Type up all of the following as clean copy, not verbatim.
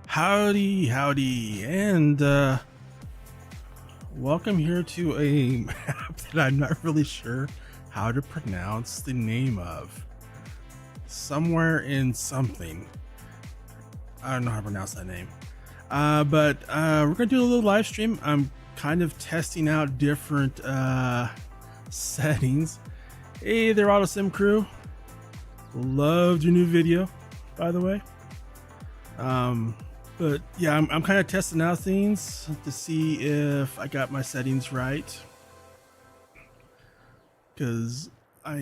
Howdy, and welcome here to a map that I'm not really sure how to pronounce the name of. Somewhere in something. I don't know how to pronounce that name. But we're gonna do a little live stream. I'm kind of testing out different settings. Hey there, AutoSim crew. Loved your new video, by the way. But yeah, I'm kind of testing out things to see if I got my settings right, because I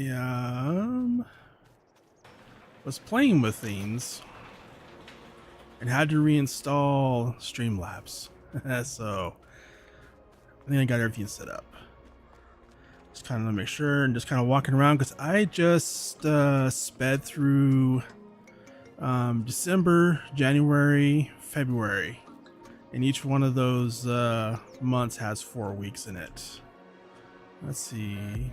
was playing with things and had to reinstall Streamlabs. So I think I got everything set up. Just kind of make sure and just kind of walking around, because I just sped through December, January, February, and each one of those months has 4 weeks in it. Let's see,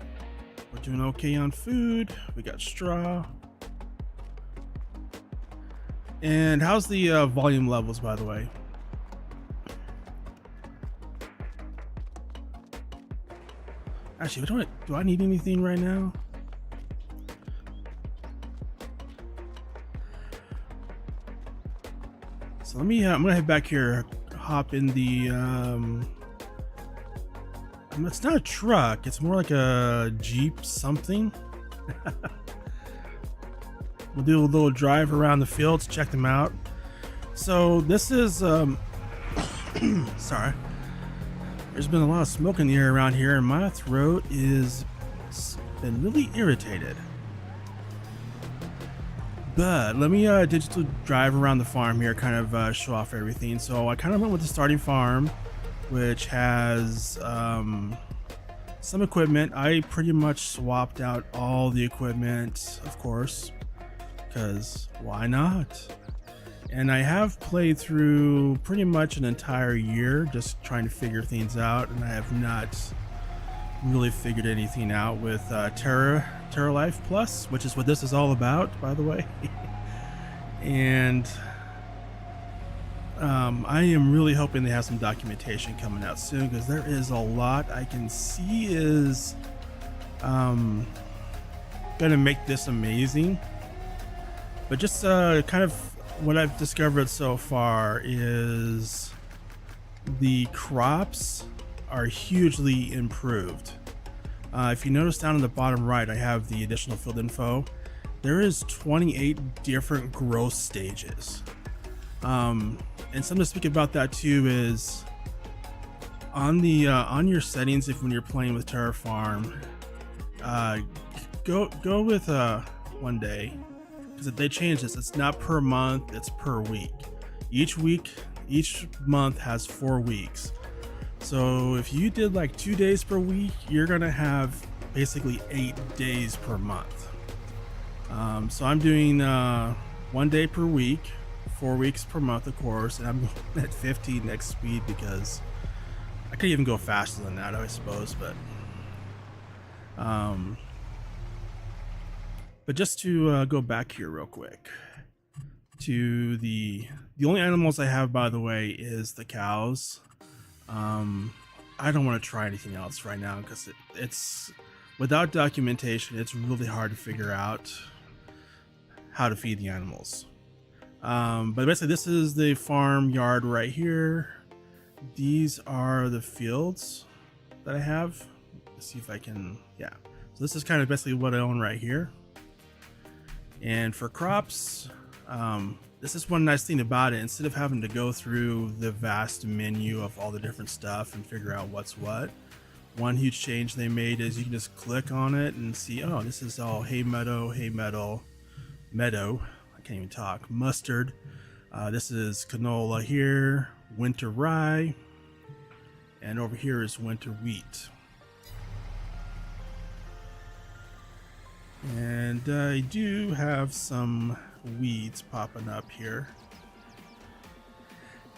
we're doing okay on food. We got straw. And how's the volume levels, by the way? Actually, do I need anything right now? So let me, I'm gonna head back here, hop in the, it's not a truck, it's more like a Jeep something. We'll do a little drive around the fields, check them out. So this is, sorry. There's been a lot of smoke in the air around here, and my throat is been really irritated. But let me digital drive around the farm here, kind of show off everything. So I kind of went with the starting farm, which has some equipment. I pretty much swapped out all the equipment, of course, because why not? And I have played through pretty much an entire year just trying to figure things out, and I have not really figured anything out with Terra-Life Plus, which is what this is all about, by the way. And I am really hoping they have some documentation coming out soon, because there is a lot I can see is gonna make this amazing. But just kind of what I've discovered so far is the crops are hugely improved. If you notice down in the bottom right, I have the additional field info. There is 28 different growth stages. And something to speak about that too is on the on your settings, if when you're playing with Terraform, go with 1 day, because if they change this, it's not per month, it's per week. Each month has 4 weeks. So if you did like 2 days per week, you're gonna have basically 8 days per month. So I'm doing 1 day per week, 4 weeks per month, of course, and I'm at 15x speed because I could even go faster than that, I suppose. But just to go back here real quick to the only animals I have, by the way, is the cows. I don't want to try anything else right now, because it's without documentation, it's really hard to figure out how to feed the animals. But basically, this is the farm yard right here. These are the fields that I have. Let's see if I can, yeah. So this is kind of basically what I own right here. And for crops, this is one nice thing about it. Instead of having to go through the vast menu of all the different stuff and figure out what's what, one huge change they made is you can just click on it and see, oh, this is all hay meadow, I can't even talk, mustard. This is canola here, winter rye, and over here is winter wheat. And I do have some weeds popping up here.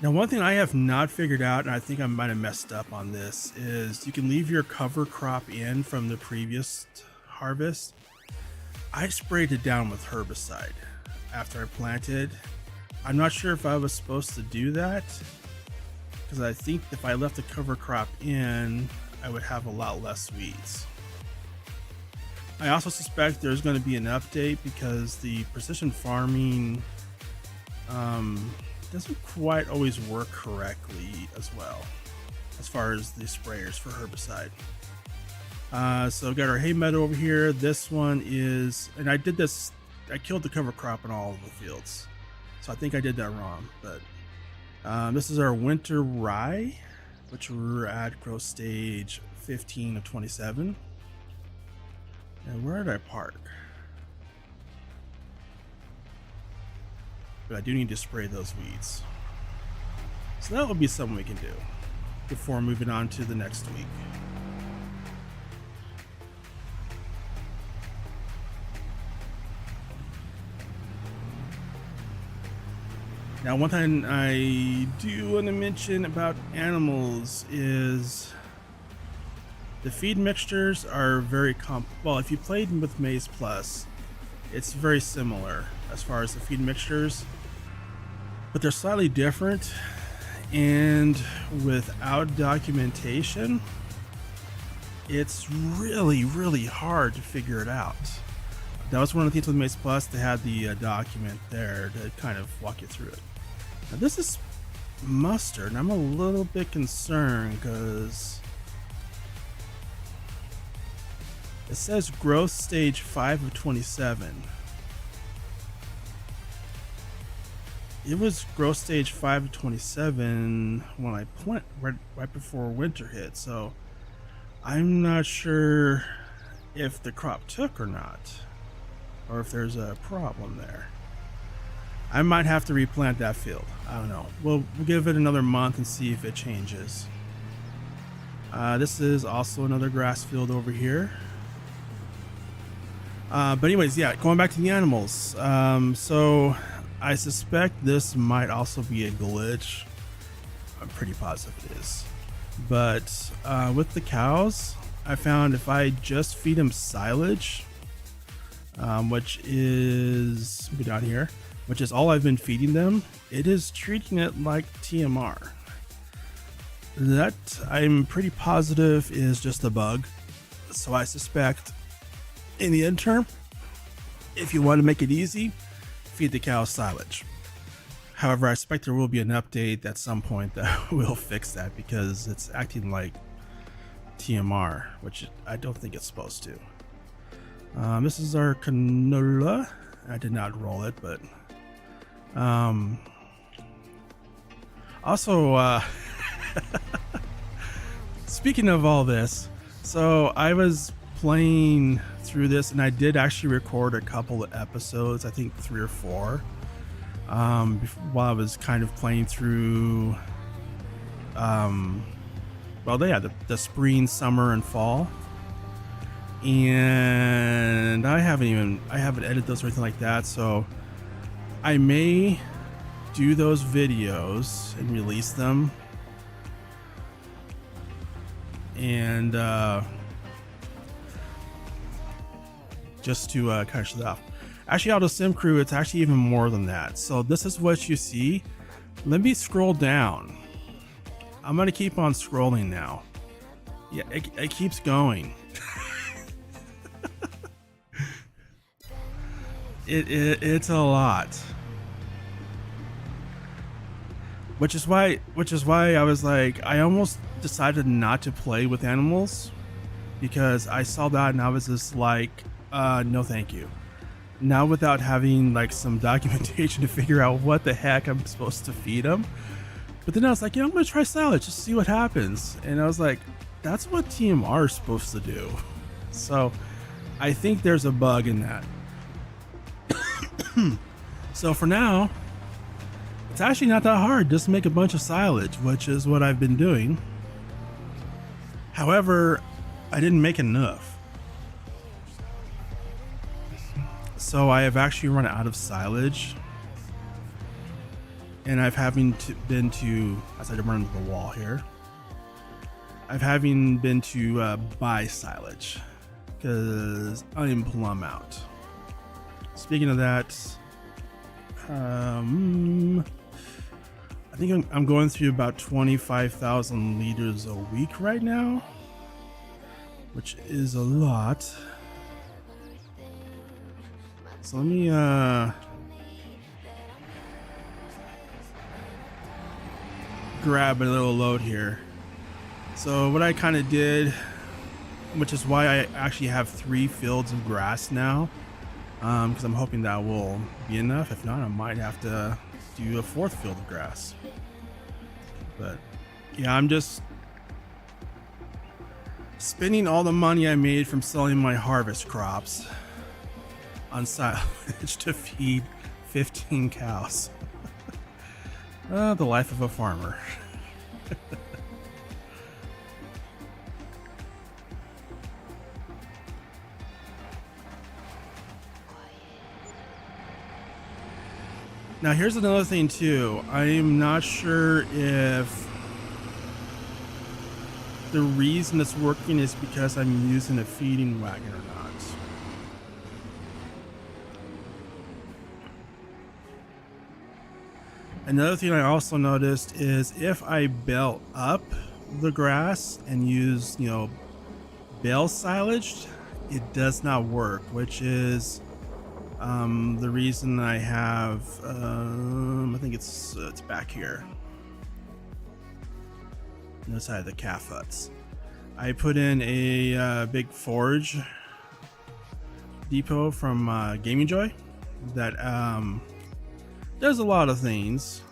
Now, one thing I have not figured out, and I think I might have messed up on this, is you can leave your cover crop in from the previous harvest. I sprayed it down with herbicide after I planted. I'm not sure if I was supposed to do that, because I think if I left the cover crop in, I would have a lot less weeds. I also suspect there's going to be an update because the precision farming doesn't quite always work correctly as well, as far as the sprayers for herbicide. So we've got our hay meadow over here. This one is, and I did this, I killed the cover crop in all of the fields, so I think I did that wrong, but this is our winter rye, which we're at growth stage 15 of 27. And where did I park? But I do need to spray those weeds. So that would be something we can do before moving on to the next week. Now, one thing I do want to mention about animals is the feed mixtures are very well, if you played with Maize Plus, it's very similar as far as the feed mixtures, but they're slightly different, and without documentation, it's really hard to figure it out. That was one of the things with Maize Plus. They had the document there to kind of walk you through it. Now this is mustard, and I'm a little bit concerned because it says growth stage 5 of 27. It was growth stage 5 of 27 when I plant right before winter hit, so I'm not sure if the crop took or not, or if there's a problem there. I might have to replant that field. I don't know. We'll give it another month and see if it changes. This is also another grass field over here. But anyways, yeah, going back to the animals. So I suspect this might also be a glitch. I'm pretty positive it is. But with the cows, I found if I just feed them silage, which is down here, which is all I've been feeding them, it is treating it like TMR. That I'm pretty positive is just a bug. So I suspect in the interim, if you want to make it easy, feed the cows silage. However, I expect there will be an update at some point that will fix that because it's acting like TMR, which I don't think it's supposed to. This is our canola. I did not roll it, but also speaking of all this, so I was playing through this and I did actually record a couple of episodes, I think 3 or 4, while I was kind of playing through well, yeah, the spring, summer, and fall. And I haven't edited those or anything like that, so I may do those videos and release them, and just to kind of show that off. Actually, Auto Sim Crew, it's actually even more than that. So this is what you see. Let me scroll down. I'm gonna keep on scrolling now. Yeah, it keeps going. It's a lot, which is why I was like, I almost decided not to play with animals, because I saw that and I was just like, no thank you. Now, without having like some documentation to figure out what the heck I'm supposed to feed them. But then I was like, I'm gonna try silage, just see what happens. And I was like, that's what TMR is supposed to do. So I think there's a bug in that. So for now, it's actually not that hard. Just make a bunch of silage, which is what I've been doing. However, I didn't make enough. So I have actually run out of silage. And I've been to, as I run into the wall here, I've been to buy silage because I'm plumb out. Speaking of that, I think I'm going through about 25,000 liters a week right now, which is a lot. So let me grab a little load here. So what I kind of did, which is why I actually have 3 fields of grass now, because I'm hoping that will be enough. If not, I might have to do a 4th field of grass. But yeah, I'm just spending all the money I made from selling my harvest crops on silage to feed 15 cows. The life of a farmer. Now here's another thing too. I'm not sure if the reason it's working is because I'm using a feeding wagon or not. Another thing I also noticed is if I bale up the grass and use, bale silage, it does not work, which is the reason I have, I think it's back here, on the side of the calf huts. I put in a big forage depot from Gaming Joy that does a lot of things.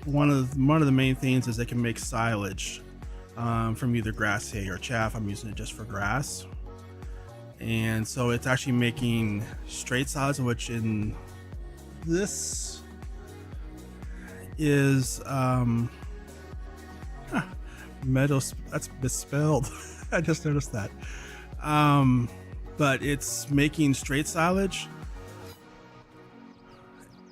One of the main things is they can make silage from either grass hay or chaff. I'm using it just for grass. And so it's actually making straight silage, which in this is metal. That's misspelled. I just noticed that. But it's making straight silage,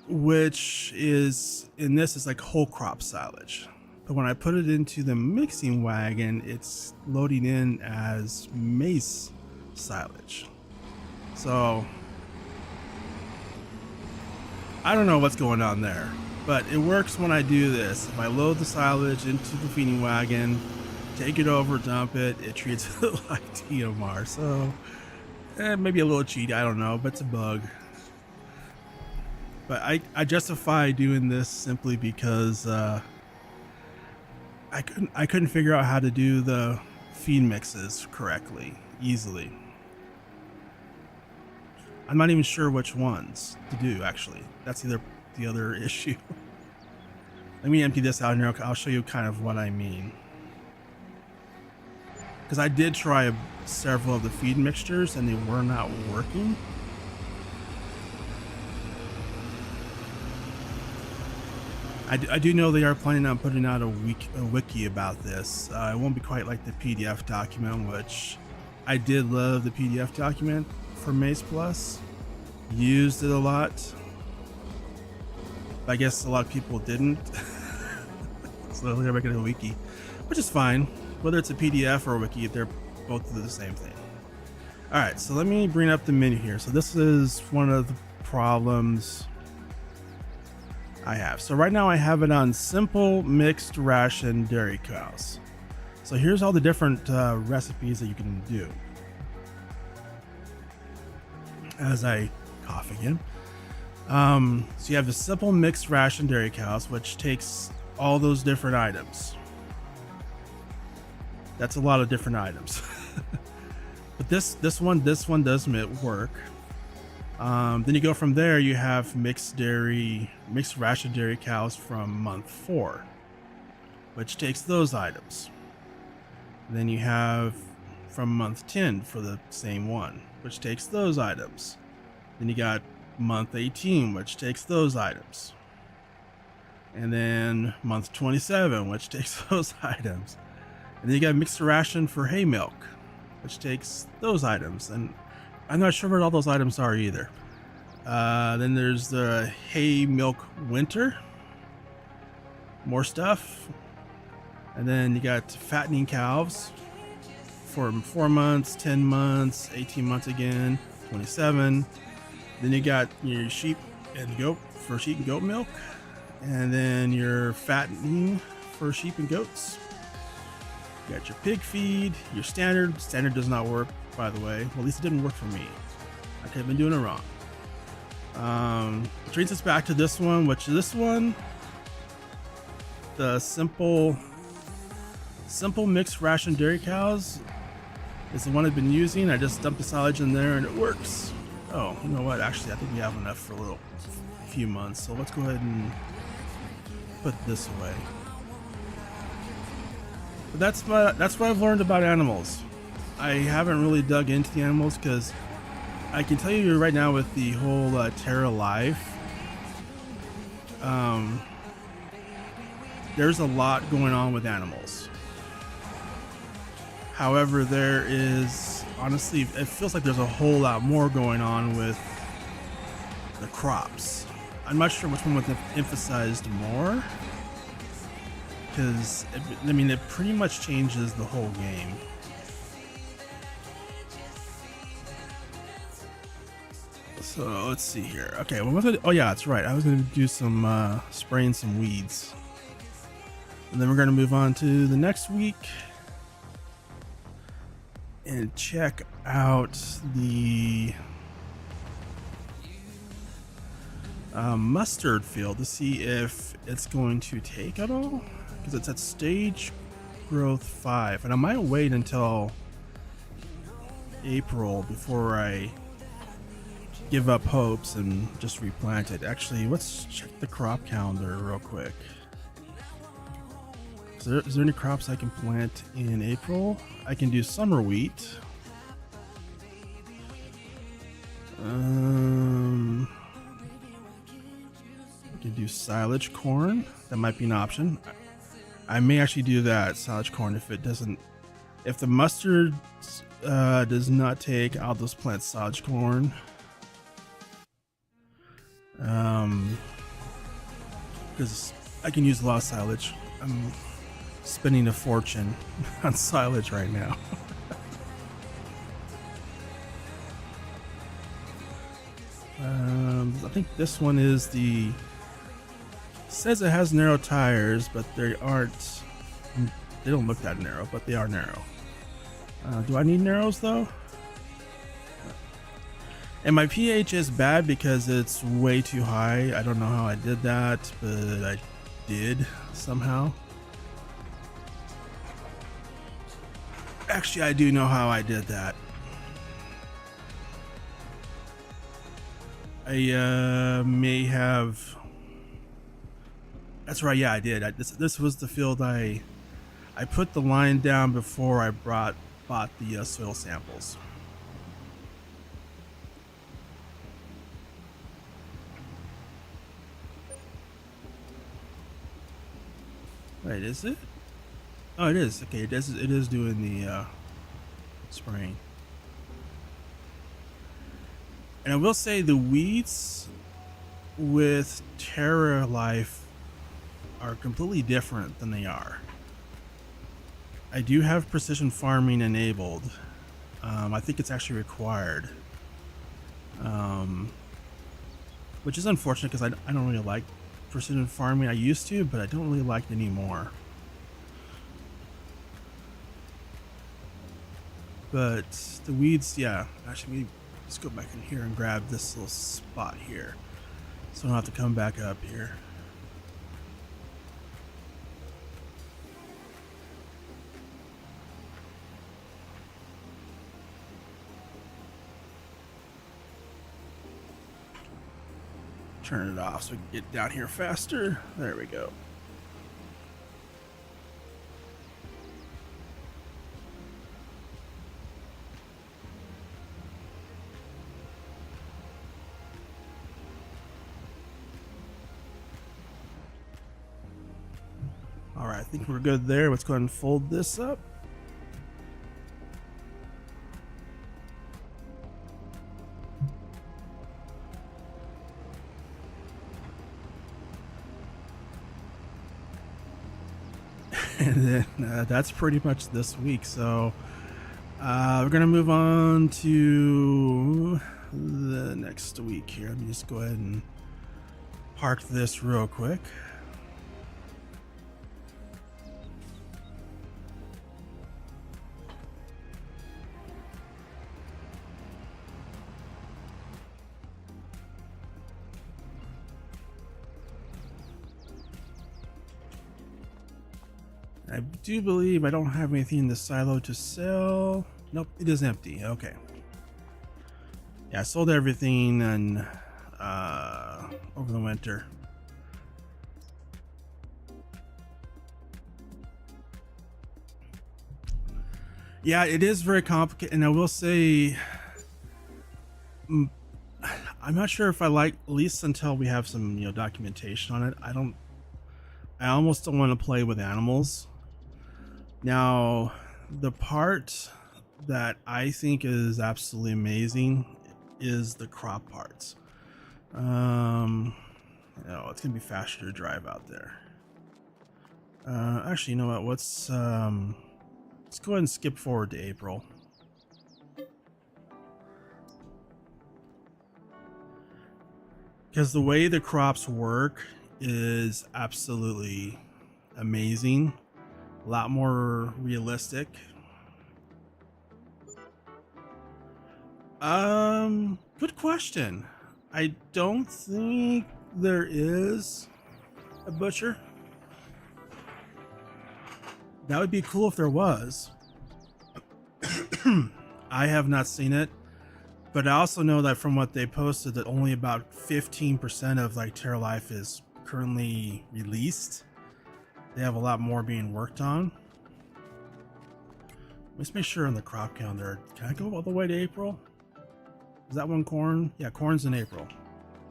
which is in this is like whole crop silage. But when I put it into the mixing wagon, it's loading in as maize silage. So I don't know what's going on there, but it works when I do this. If I load the silage into the feeding wagon, take it over, dump it, it treats it like TMR. So maybe a little cheat, I don't know, but it's a bug. But I justify doing this simply because I couldn't figure out how to do the feed mixes correctly, easily. I'm not even sure which ones to do, actually. That's the other issue. Let me empty this out here. I'll show you kind of what I mean. Because I did try several of the feed mixtures and they were not working. I do know they are planning on putting out a wiki about this. It won't be quite like the PDF document, which I did love the PDF document for Maze Plus. Used it a lot. I guess a lot of people didn't. So they're making a wiki, which is fine. Whether it's a PDF or a wiki, they're both the same thing. All right, so let me bring up the menu here. So this is one of the problems I have. So right now I have it on simple mixed ration dairy cows. So here's all the different recipes that you can do. As I cough again. So you have the simple mixed ration dairy cows, which takes all those different items. That's a lot of different items. But this one does work. Then you go from there, you have mixed ration dairy cows from month 4, which takes those items. Then you have from month 10 for the same one, which takes those items. Then you got month 18, which takes those items. And then month 27, which takes those items. And then you got mixed ration for hay milk, which takes those items. And I'm not sure what all those items are either. Then there's the hay milk winter, more stuff. And then you got fattening cows for 4 months, 10 months, 18 months again, 27. Then you got your sheep and goat for sheep and goat milk, and then your fattening for sheep and goats. You got your pig feed, your standard. Standard does not work, by the way. Well, at least it didn't work for me. I could have been doing it wrong. Brings us back to this one, which this one, the simple mixed ration dairy cows, is the one I've been using. I just dumped the silage in there and it works. Oh, you know what? Actually, I think we have enough for a few months. So let's go ahead and put this away. But that's what I've learned about animals. I haven't really dug into the animals because I can tell you right now with the whole Terra-Life, there's a lot going on with animals. However, there is, honestly, it feels like there's a whole lot more going on with the crops. I'm not sure which one was emphasized more, because, I mean, it pretty much changes the whole game. So let's see here. Okay, oh yeah, that's right. I was going to do some spraying some weeds. And then we're going to move on to the next week and check out the mustard field to see if it's going to take at all, because it's at stage growth 5, and I might wait until April before I give up hopes and just replant it. Actually, let's check the crop calendar real quick. Is there any crops I can plant in April? I can do summer wheat. I can do silage corn. That might be an option. I may actually do that, silage corn, if the mustard does not take, I'll just plant silage corn. Because I can use a lot of silage. I'm spending a fortune on silage right now. I think this one is the, says it has narrow tires, but they don't look that narrow, but they are narrow. Do I need narrows though? And my pH is bad because it's way too high. I don't know how I did that, but I did somehow. Actually, I do know how I did that. I may have. That's right. Yeah, I did. This was the field I put the line down before I bought the soil samples. Wait, is it? Oh, it is. Okay, it is doing the spraying. And I will say the weeds with Terra-Life are completely different than they are. I do have precision farming enabled. I think it's actually required. Which is unfortunate because I don't really like precision farming. I used to, but I don't really like it anymore. But the weeds, yeah. Actually, let's go back in here and grab this little spot here, so I don't have to come back up here. Turn it off so we can get down here faster. There we go. All right, I think we're good there. Let's go ahead and fold this up. And then that's pretty much this week. So we're gonna move on to the next week here. Let me just go ahead and park this real quick. I do believe I don't have anything in the silo to sell. Nope, it is empty. Okay. Yeah, I sold everything and over the winter. Yeah, it is very complicated, and I will say, I'm not sure if I like, at least until we have some, you know, documentation on it. I almost don't want to play with animals. Now, the part that I think is absolutely amazing is the crop parts. You know, it's gonna be faster to drive out there. Actually, you know what? Let's go ahead and skip forward to April. Because the way the crops work is absolutely amazing. A lot more realistic. Good question. I don't think there is a butcher. That would be cool if there was. I have not seen it, but I also know that from what they posted that only about 15% of like Terra-Life is currently released. They have a lot more being worked on. Let's make sure on the crop calendar. Can I go all the way to April? Is that one corn? Yeah, corn's in April.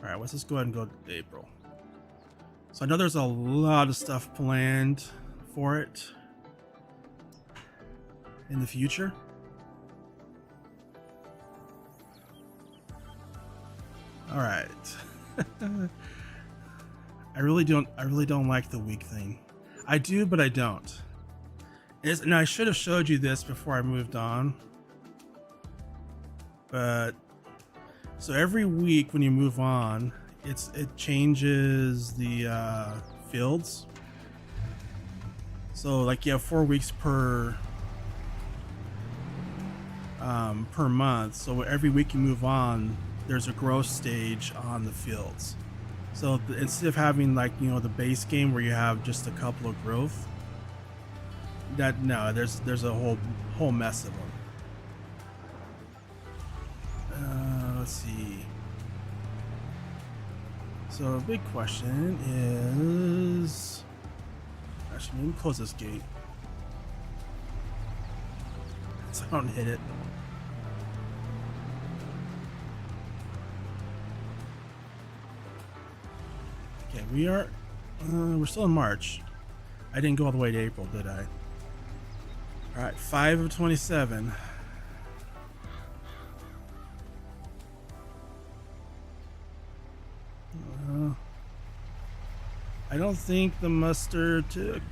All right, let's just go ahead and go to April. So I know there's a lot of stuff planned for it in the future. All right. I really don't like the week thing. I do, but I don't. And I should have showed you this before I moved on. But so every week when you move on, it changes the fields. So like you have 4 weeks per month. So every week you move on, there's a growth stage on the fields. So instead of having like, you know, the base game where you have just a couple of growth, there's a whole mess of them. Let's see. So a big question is, actually, let me close this gate so I don't hit it. Okay, we're still in March. I didn't go all the way to April, did I? All right, 5 of 27. I don't think the mustard took.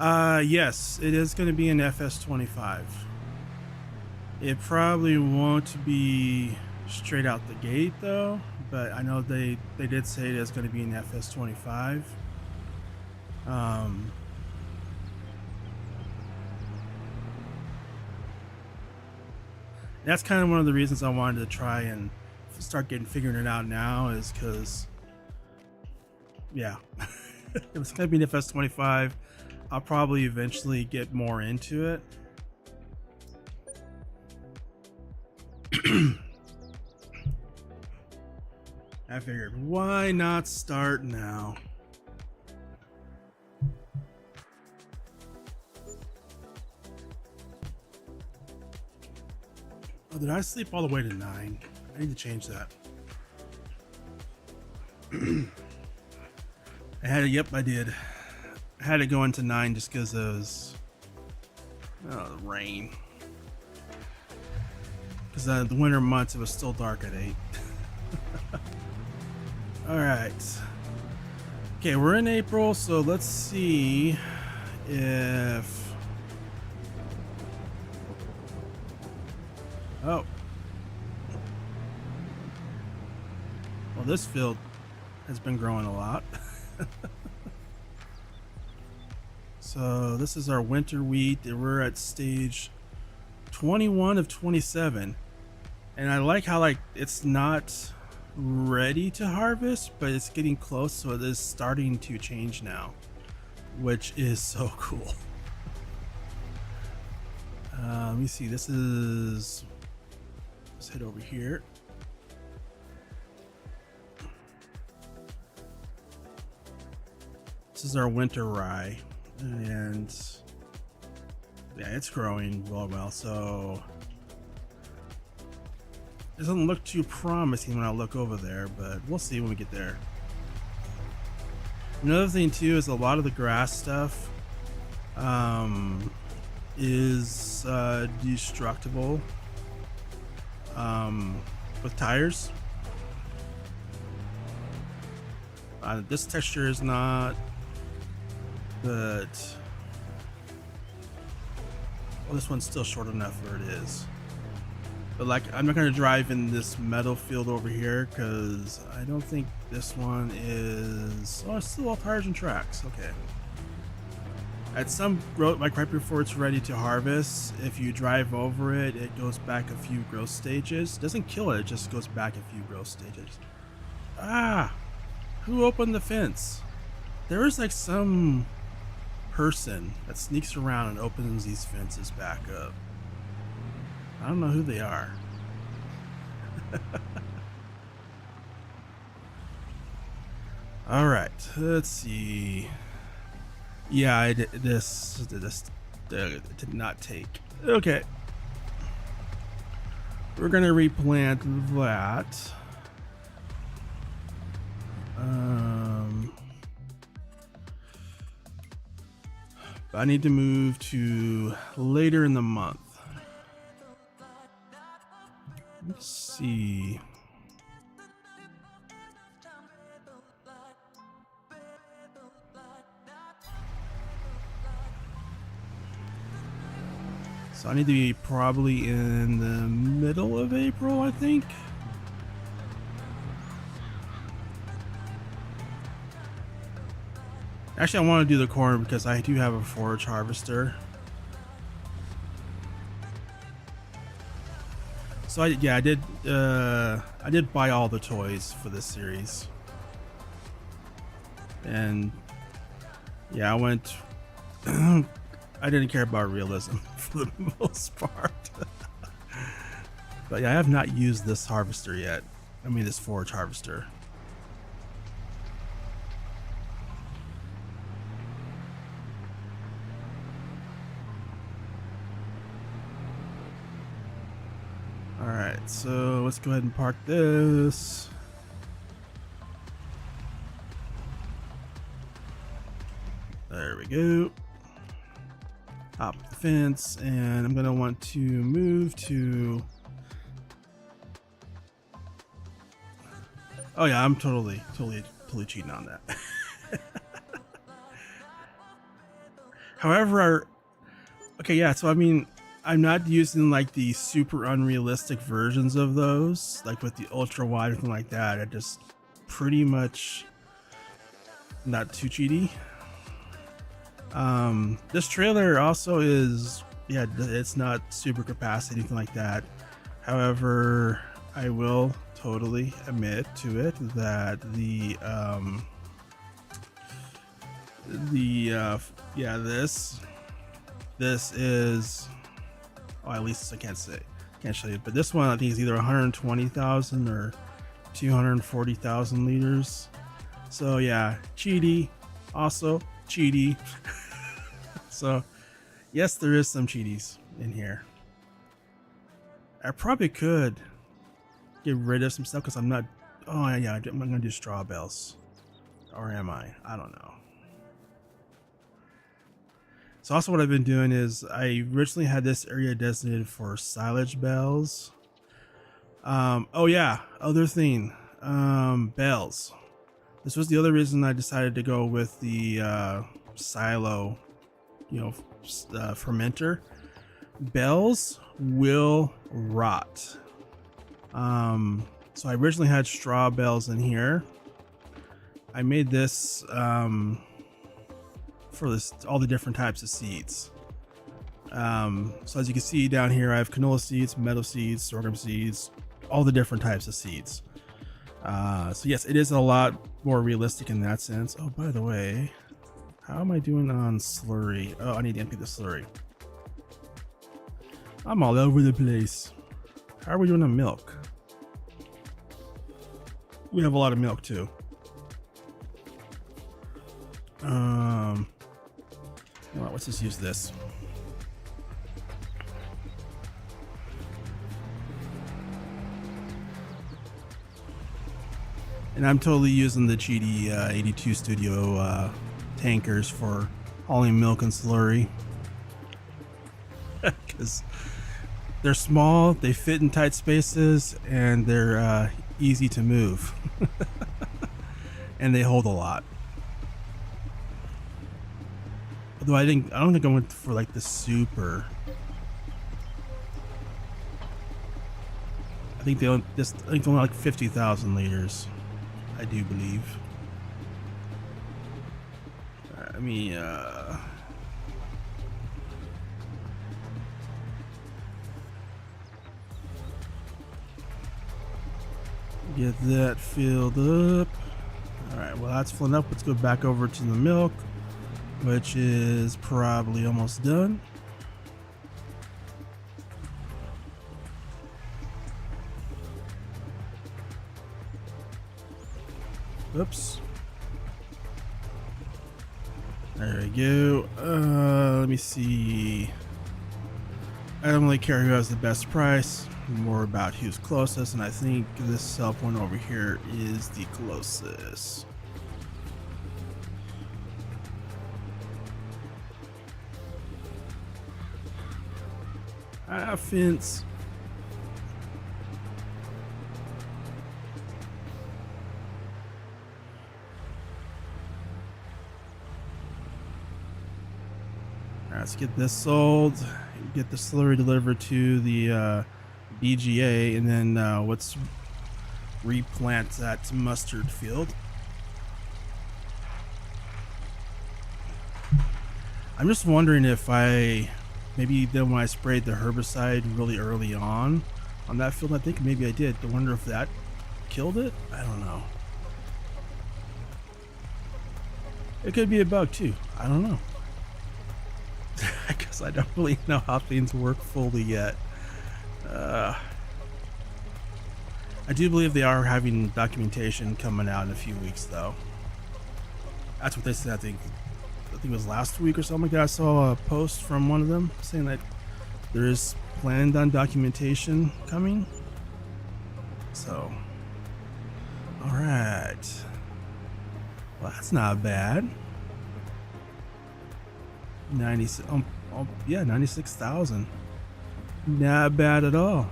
Yes, it is going to be an FS25. It probably won't be straight out the gate though, but I know they did say it is going to be an FS25. That's kind of one of the reasons I wanted to try and start figuring it out now, is because, yeah, if it's going to be an FS25, I'll probably eventually get more into it. I figured, why not start now? Oh, did I sleep all the way to 9? I need to change that. Yep, I did. I had to go into 9 just because of the rain. Because the winter months, it was still dark at 8. All right. Okay, we're in April, so let's see if... Oh. this field has been growing a lot. So this is our winter wheat. We're at stage 21 of 27. And I like how like it's not ready to harvest, but it's getting close, so it is starting to change now, which is so cool. Let me see, let's head over here. This is our winter rye, and yeah, it's growing well, so it doesn't look too promising when I look over there, but we'll see when we get there. Another thing too is a lot of the grass stuff is destructible with tires. This texture is not, but well, this one's still short enough where it is. But like, I'm not going to drive in this metal field over here because I don't think this one is. Oh, it's still all tires and tracks. Okay. At some growth, like right before it's ready to harvest, if you drive over it, it goes back a few growth stages. It doesn't kill it, it just goes back a few growth stages. Ah! Who opened the fence? There is like some person that sneaks around and opens these fences back up. I don't know who they are. All right, let's see. Yeah, this did not take. Okay, we're gonna replant that. But I need to move to later in the month. Let's see. So I need to be probably in the middle of April, I think. Actually, I want to do the corn because I do have a forage harvester. So I did buy all the toys for this series, and yeah, I went. I didn't care about realism for the most part, but yeah, I have not used this harvester yet. I mean, this forage harvester. Alright, so let's go ahead and park this. There we go. Hop the fence, and I'm gonna want to move to. Oh yeah, I'm totally cheating on that. However, okay, yeah, so I mean, I'm not using like the super unrealistic versions of those, like with the ultra wide or anything like that. I just pretty much not too cheaty. This trailer also is, yeah, it's not super capacity, anything like that. However, I will totally admit to it that this is, oh, at least I can't show you, but this one I think is either 120,000 or 240,000 liters. So yeah, cheaty, also cheaty. So yes, there is some cheaties in here. I probably could get rid of some stuff because I'm not. Oh yeah, I'm gonna do straw bales, or am I? I don't know. So also what I've been doing is I originally had this area designated for silage bales. Oh yeah, other thing, bales. This was the other reason I decided to go with the silo, fermenter. Bales will rot. So I originally had straw bales in here. I made this for all the different types of seeds. So as you can see down here, I have canola seeds, meadow seeds, sorghum seeds, all the different types of seeds. So yes, it is a lot more realistic in that sense. Oh, by the way, how am I doing on slurry? Oh, I need to empty the slurry. I'm all over the place. How are we doing on milk? We have a lot of milk too. You know what, let's just use this. And I'm totally using the GD82 Studio tankers for hauling milk and slurry. Because they're small, they fit in tight spaces, and they're easy to move. And they hold a lot. Although I don't think I went for like the super. I think they only like 50,000 liters. I do believe. Let me get that filled up. Alright, well that's filling up. Let's go back over to the milk, which is probably almost done. Oops. There we go. Let me see. I don't really care who has the best price, more about who's closest, and I think this sell point over here is the closest. Fence. Let's get this sold, get the slurry delivered to the BGA, and then let's replant that mustard field. I'm just wondering if maybe then when I sprayed the herbicide really early on that field, I think maybe I did. I wonder if that killed it? I don't know. It could be a bug too. I don't know. I guess I don't really know how things work fully yet. I do believe they are having documentation coming out in a few weeks, though. That's what they said. I think it was last week or something like that. I saw a post from one of them saying that there is planned on documentation coming. So, all right. Well, that's not bad. 96,000. Not bad at all.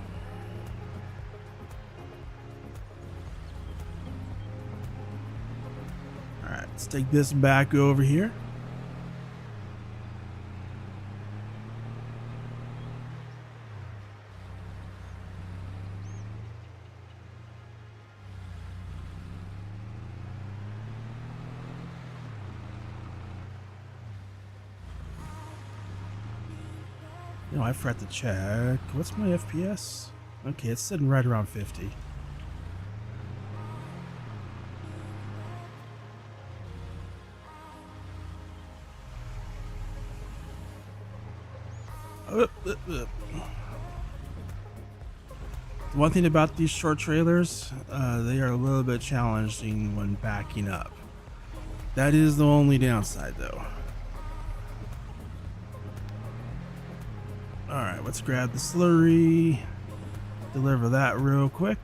All right, let's take this back over here. No, I forgot to check. What's my FPS? Okay, it's sitting right around 50. One thing about these short trailers, they are a little bit challenging when backing up. That is the only downside, though. Alright, let's grab the slurry, deliver that real quick.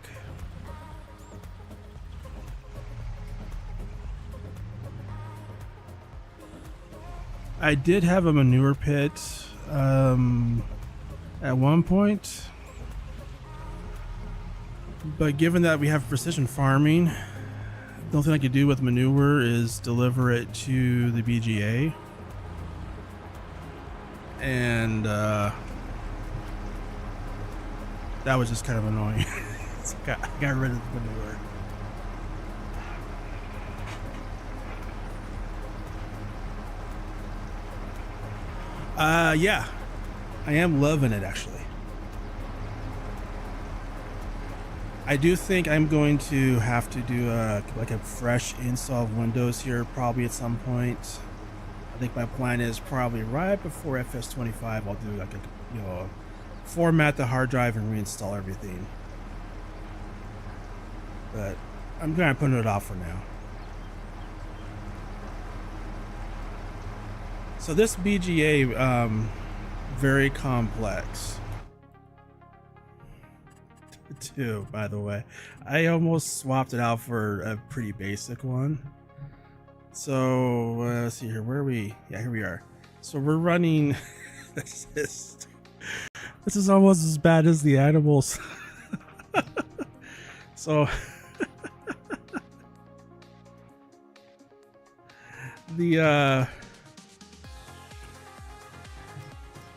I did have a manure pit at one point, but given that we have precision farming, the only thing I could do with manure is deliver it to the BGA. And that was just kind of annoying. I got rid of the manure. Yeah, I am loving it actually. I do think I'm going to have to do like a fresh install of Windows here probably at some point. I think my plan is probably right before FS25 I'll do like a, format the hard drive and reinstall everything. But I'm kind of putting it off for now. So this BGA, very complex too, by the way. I almost swapped it out for a pretty basic one. So let's see here, where are we? Yeah, here we are. So we're running this is almost as bad as the animals. So the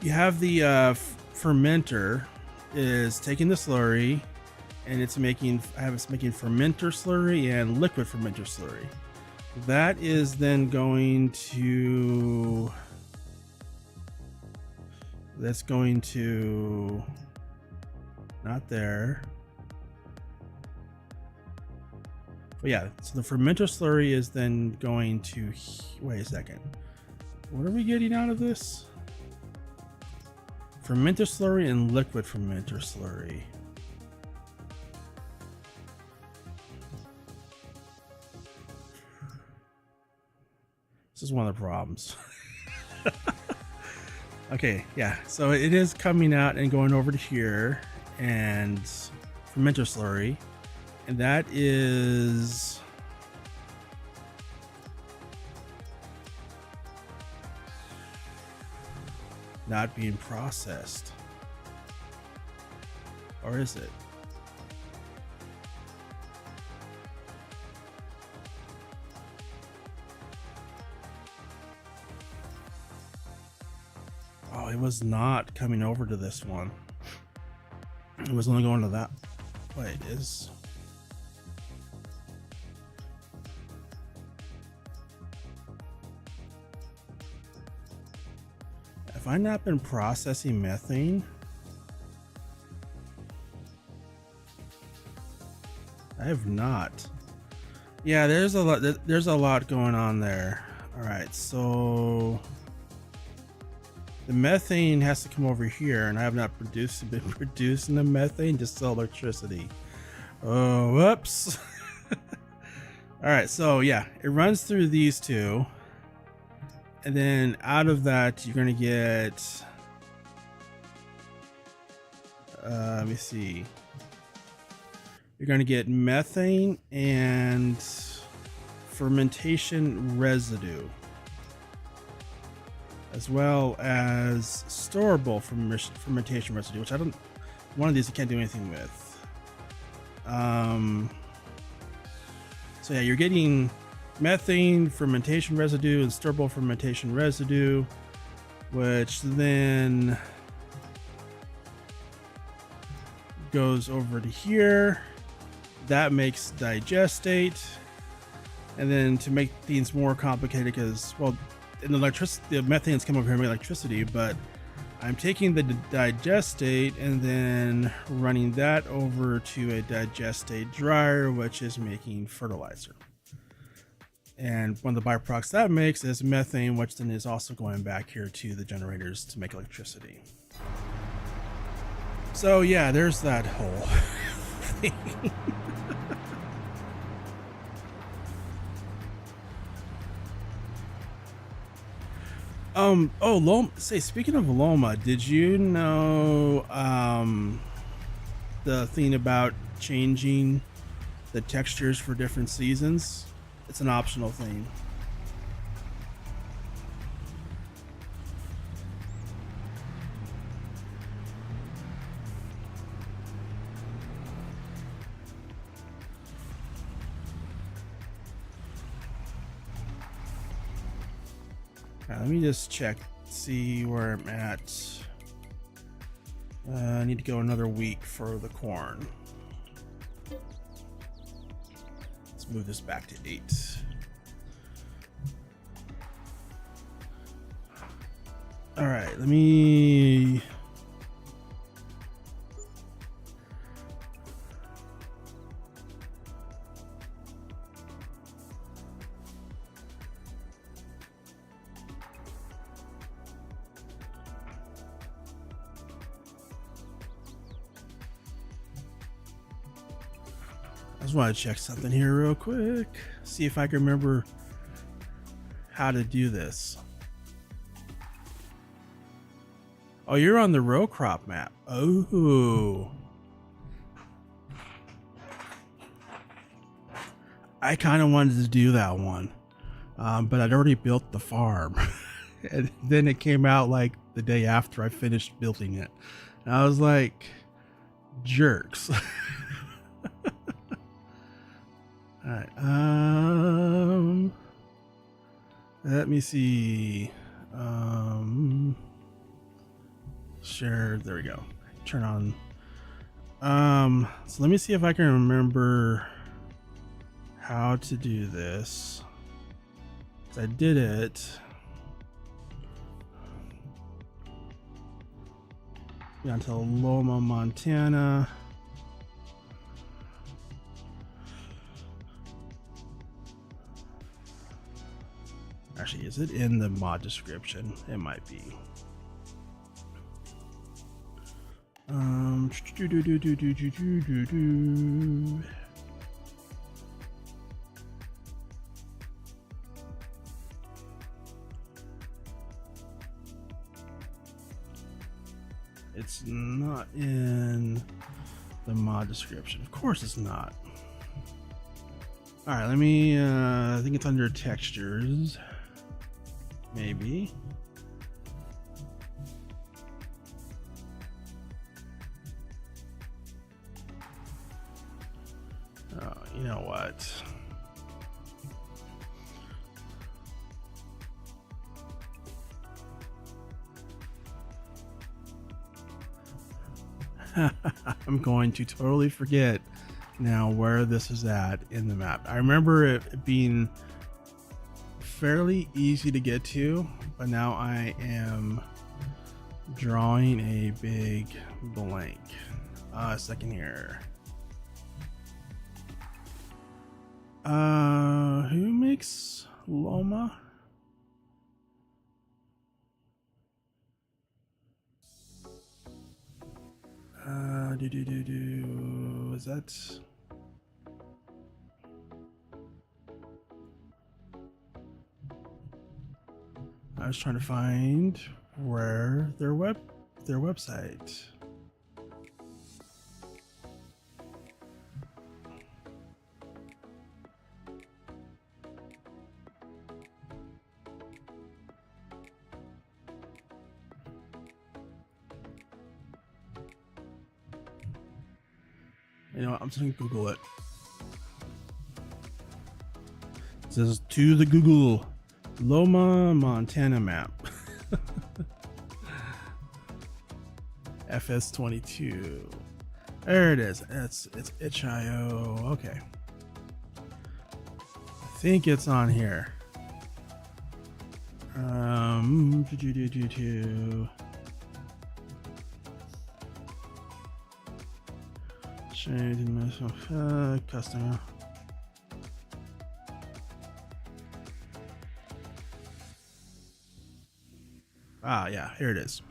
you have the fermenter is taking the slurry and it's making fermenter slurry and liquid fermenter slurry. That is then going to not there. But yeah, so the fermenter slurry is then going to, wait a second. What are we getting out of this? Fermenter slurry and liquid fermenter slurry. This is one of the problems. Okay, yeah, so it is coming out and going over to here and fermenter slurry, and that is not being processed. Or is it? Oh, it was not coming over to this one. It was only going to that. Wait, is... Have I not been processing methane? I have not. Yeah, there's a lot going on there. All right, so the methane has to come over here, and I have not been producing the methane to sell electricity. Oh, whoops. All right, so yeah, it runs through these two. And then out of that, you're going to get, let me see. You're going to get methane and fermentation residue, as well as storable fermentation residue, which one of these I can't do anything with. So yeah, you're getting methane, fermentation residue, and storable fermentation residue, which then goes over to here. That makes digestate. And then to make things more complicated, because, well, in the methane's come over here and make electricity, but I'm taking the digestate and then running that over to a digestate dryer, which is making fertilizer. And one of the byproducts that makes is methane, which then is also going back here to the generators to make electricity. So yeah, there's that whole thing. Oh, Loma, speaking of Loma, did you know the thing about changing the textures for different seasons? It's an optional thing. Let me just check, see where I'm at. I need to go another week for the corn. Let's move this back to 8. All right, let me. I just want to check something here real quick. See if I can remember how to do this. Oh, you're on the row crop map. Oh. I kind of wanted to do that one. But I'd already built the farm. And then it came out like the day after I finished building it. And I was like, jerks. All right. Let me see. Share. There we go. Turn on. So let me see if I can remember how to do this. I did it. Down to Loma, Montana. Actually, is it in the mod description? It might be. It's not in the mod description. Of course it's not. All right, let me, I think it's under textures. Maybe. Oh, you know what? I'm going to totally forget now where this is at in the map. I remember it being fairly easy to get to, but now I am drawing a big blank. A second here. Who makes Loma? Is that? I was trying to find where their website. You know what? I'm just gonna Google it. It says to the Google Loma, Montana map. FS22. There it is. It's itch.io. Okay. I think it's on here. Customer. Ah, yeah, here it is.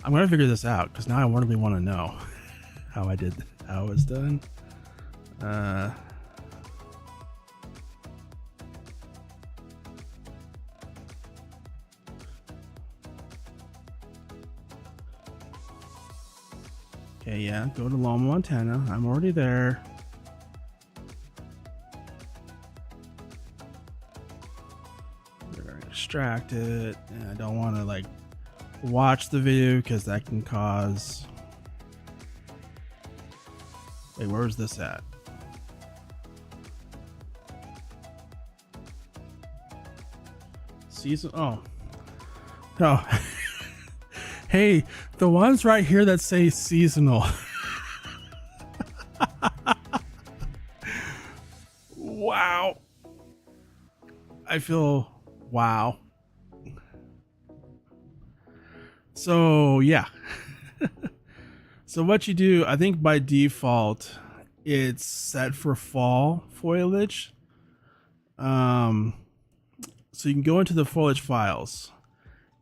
I'm gonna figure this out because now I really want to know how it was done. Okay, yeah, go to Loma, Montana. I'm already there. We're gonna extract it, and I don't want to like watch the video because that can cause. Wait, where's this at? Season. Oh, no. Hey, the ones right here that say seasonal. Wow. I feel wow. So yeah. So what you do, I think by default, it's set for fall foliage. So you can go into the foliage files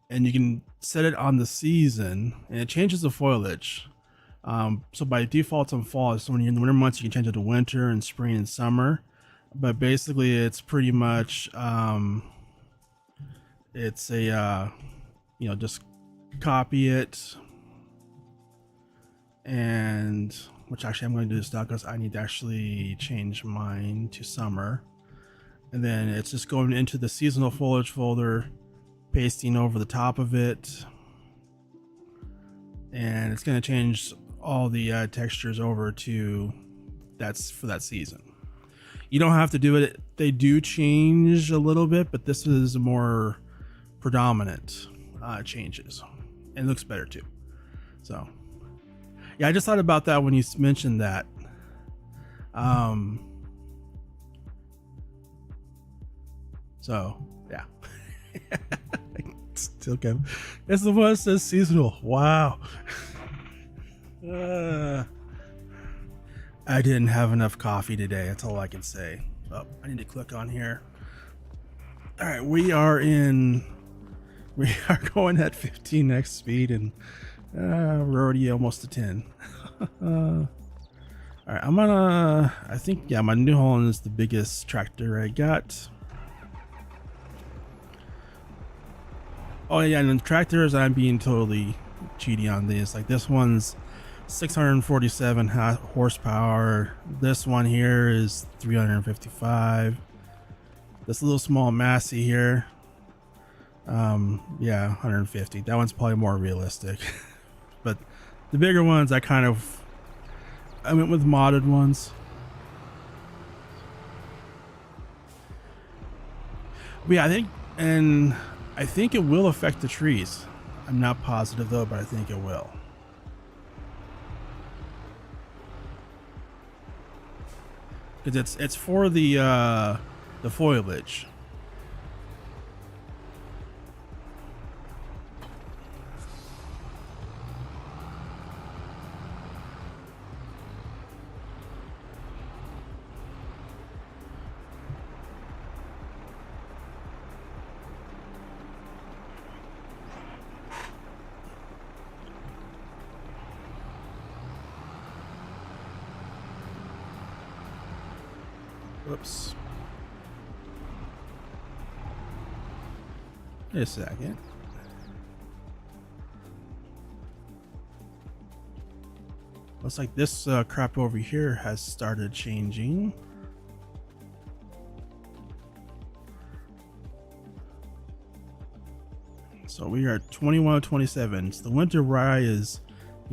and you can set it on the season and it changes the foliage. So by default it's on fall. So when you're in the winter months, you can change it to winter and spring and summer. But basically it's pretty much, it's a, you know, just copy it. And which actually I'm going to do this now because I need to actually change mine to summer. And then it's just going into the seasonal foliage folder, pasting over the top of it, and it's going to change all the textures over to that's for that season. You don't have to do it. They do change a little bit, but this is more predominant changes, and it looks better too. So yeah, I just thought about that when you mentioned that. So yeah. Still can. It's the one that says seasonal. Wow. I didn't have enough coffee today. That's all I can say. Oh, I need to click on here. All right, we are going at 15x speed, and we're already almost to 10. All right, I think, yeah, my New Holland is the biggest tractor I got. Oh yeah, and the tractors, I'm being totally cheaty on these. Like this one's 647 horsepower. This one here is 355. This little small Massey here, yeah, 150. That one's probably more realistic. But the bigger ones, I went with modded ones. But yeah, I think it will affect the trees. I'm not positive though, but I think it will. Because it's for the foliage. Whoops. Wait a second. Looks like this crap over here has started changing. So we are at 21:27. So the winter rye is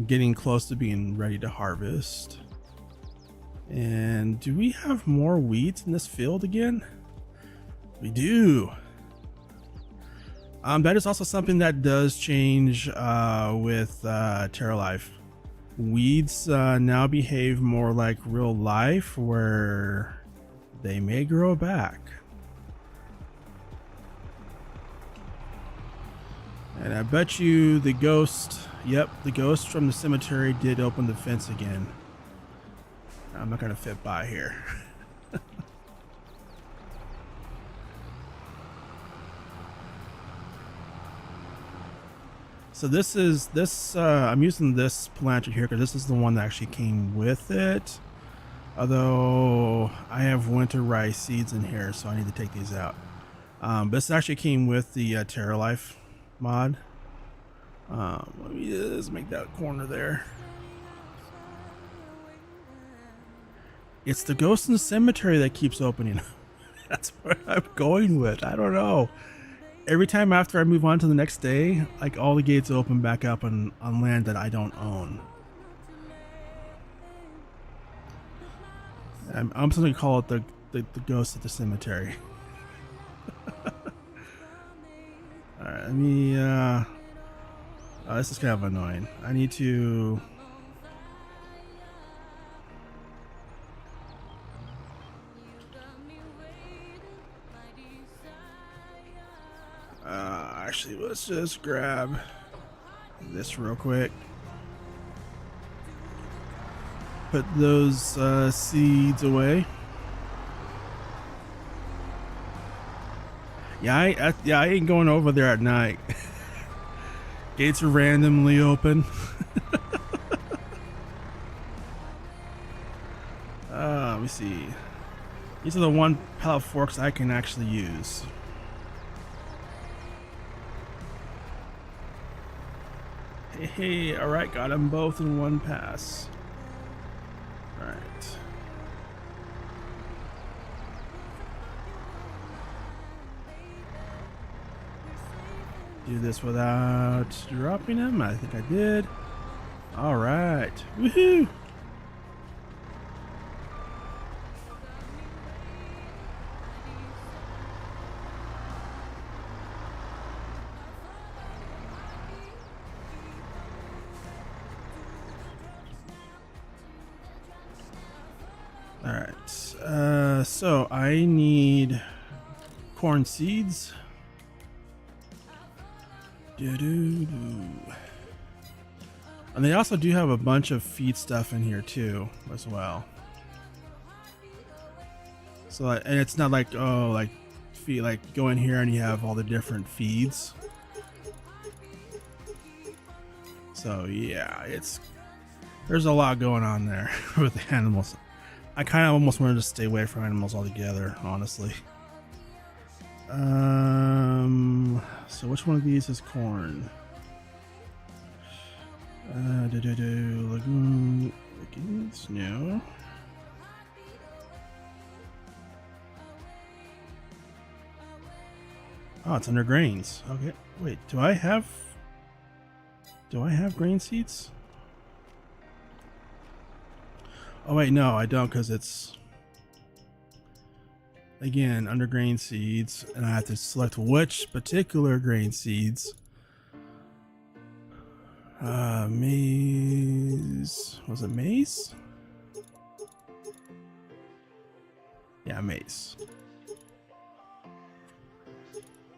getting close to being ready to harvest. And do we have more weeds in this field again? We do. That is also something that does change with Terra-Life. Weeds now behave more like real life, where they may grow back. And I bet you the ghost, yep, the ghost from the cemetery did open the fence again. I'm not gonna fit by here. So I'm using this planter here because this is the one that actually came with it. Although I have winter rice seeds in here, so I need to take these out. This actually came with the Terra-Life mod. Let me just make that corner there. It's the Ghost in the Cemetery that keeps opening. That's what I'm going with. I don't know. Every time after I move on to the next day, like all the gates open back up on land that I don't own. I'm just gonna call it the Ghost of the Cemetery. Alright, let me oh, this is kind of annoying. I need to actually, let's just grab this real quick. Put those seeds away. Yeah, I ain't going over there at night. Gates are randomly open. Let me see. These are the one pallet forks I can actually use. Hey, alright, got them both in one pass. Alright. Do this without dropping them. I think I did. Alright. Woohoo! Alright, so I need corn seeds. And they also do have a bunch of feed stuff in here too, as well. So, and it's not like, oh, like feed, like go in here and you have all the different feeds. So yeah, there's a lot going on there with the animals. I kind of almost wanted to stay away from animals altogether, honestly. So which one of these is corn? Legumes, no. Oh, it's under grains. Okay, wait, do I have grain seeds? Oh wait, no, I don't, because it's again under grain seeds, and I have to select which particular grain seeds. Maize. Was it maize? Yeah, maize.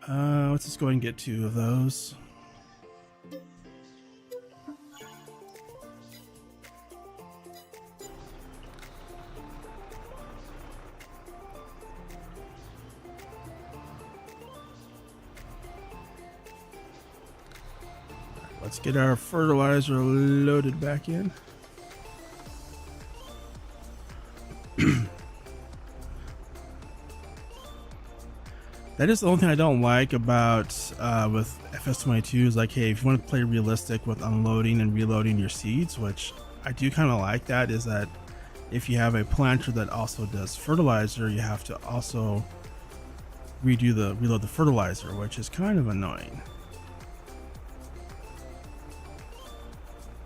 Let's just go ahead and get 2 of those. Let's get our fertilizer loaded back in. That is the only thing I don't like about with FS22 is like, hey, if you want to play realistic with unloading and reloading your seeds, which I do kind of like, that is that if you have a planter that also does fertilizer, you have to also reload the fertilizer, which is kind of annoying.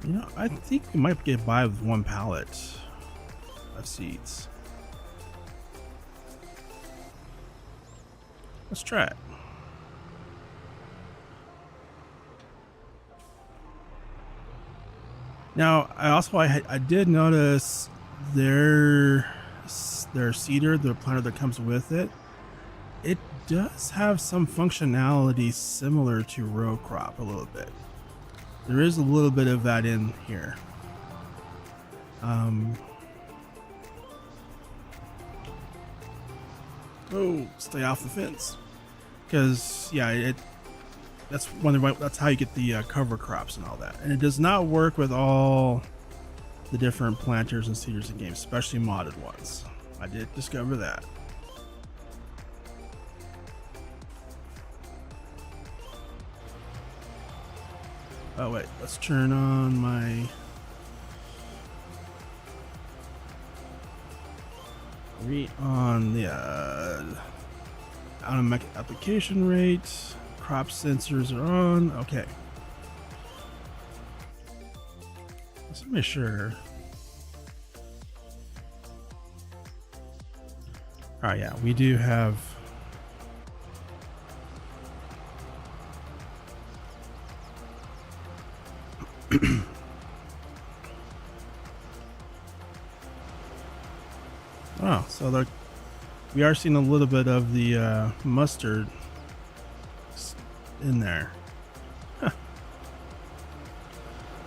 You know, I think we might get by with 1 pallet of seeds. Let's try it. Now, I did notice their seeder, the planter that comes with it, it does have some functionality similar to row crop a little bit. There is a little bit of that in here. Oh, stay off the fence. Because yeah, that's how you get the cover crops and all that. And it does not work with all the different planters and seeders in games, especially modded ones. I did discover that. Oh wait, let's turn on my Read on the automatic application rate. Crop sensors are on. Okay. Let's make sure. All right, yeah, we do have. Oh, so we are seeing a little bit of the mustard in there. Huh.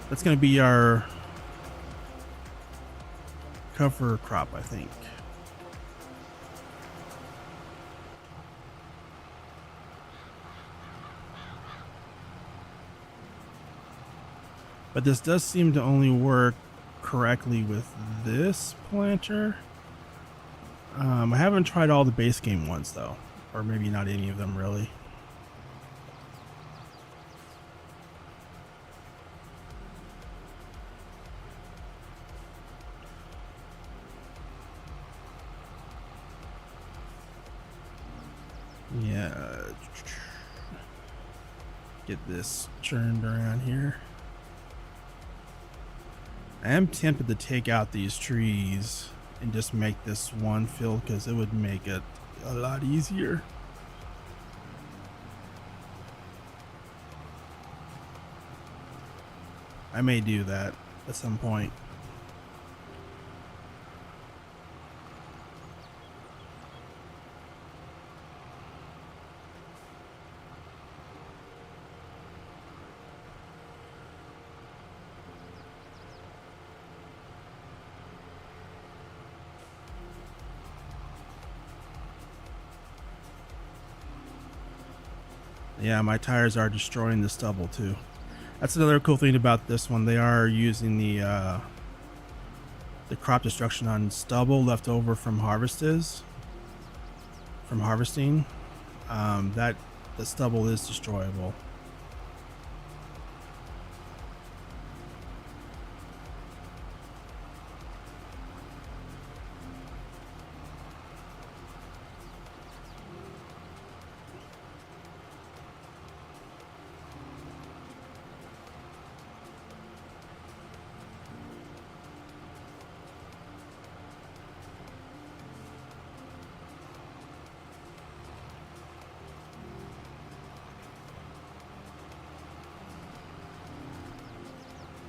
That's going to be our cover crop, I think. But this does seem to only work correctly with this planter. I haven't tried all the base game ones though, or maybe not any of them really. Yeah. Get this churned around here. I am tempted to take out these trees and just make this one field because it would make it a lot easier. I may do that at some point. Yeah, my tires are destroying the stubble too. That's another cool thing about this one. They are using the crop destruction on stubble left over from harvesting. That the stubble is destroyable.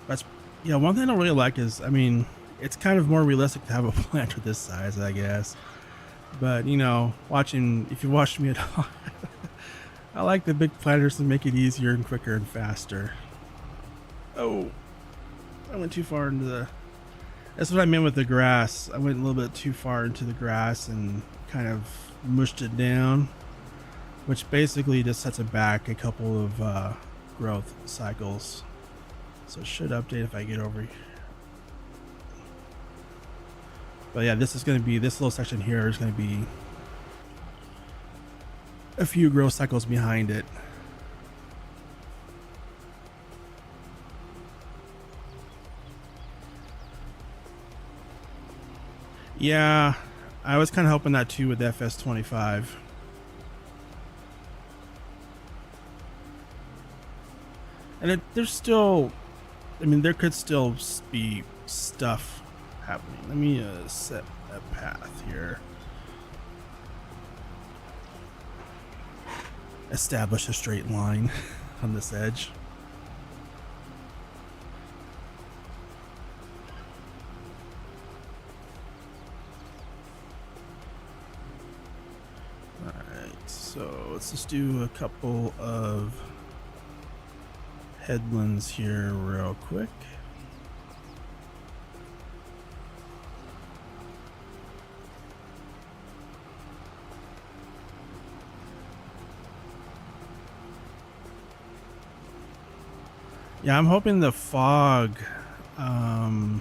That's, yeah, one thing I don't really like is, I mean, it's kind of more realistic to have a planter this size, I guess. But, you know, if you watched me at all, I like the big planters to make it easier and quicker and faster. Oh, I went too far into the... That's what I meant with the grass. I went a little bit too far into the grass and kind of mushed it down, which basically just sets it back a couple of growth cycles. So it should update if I get over. But yeah, this little section here is going to be a few growth cycles behind it. Yeah, I was kind of hoping that too with FS25. And there's still, I mean, there could still be stuff happening. Let me set a path here. Establish a straight line on this edge. Alright, so let's just do a couple of headlands here real quick. Yeah, I'm hoping the fog can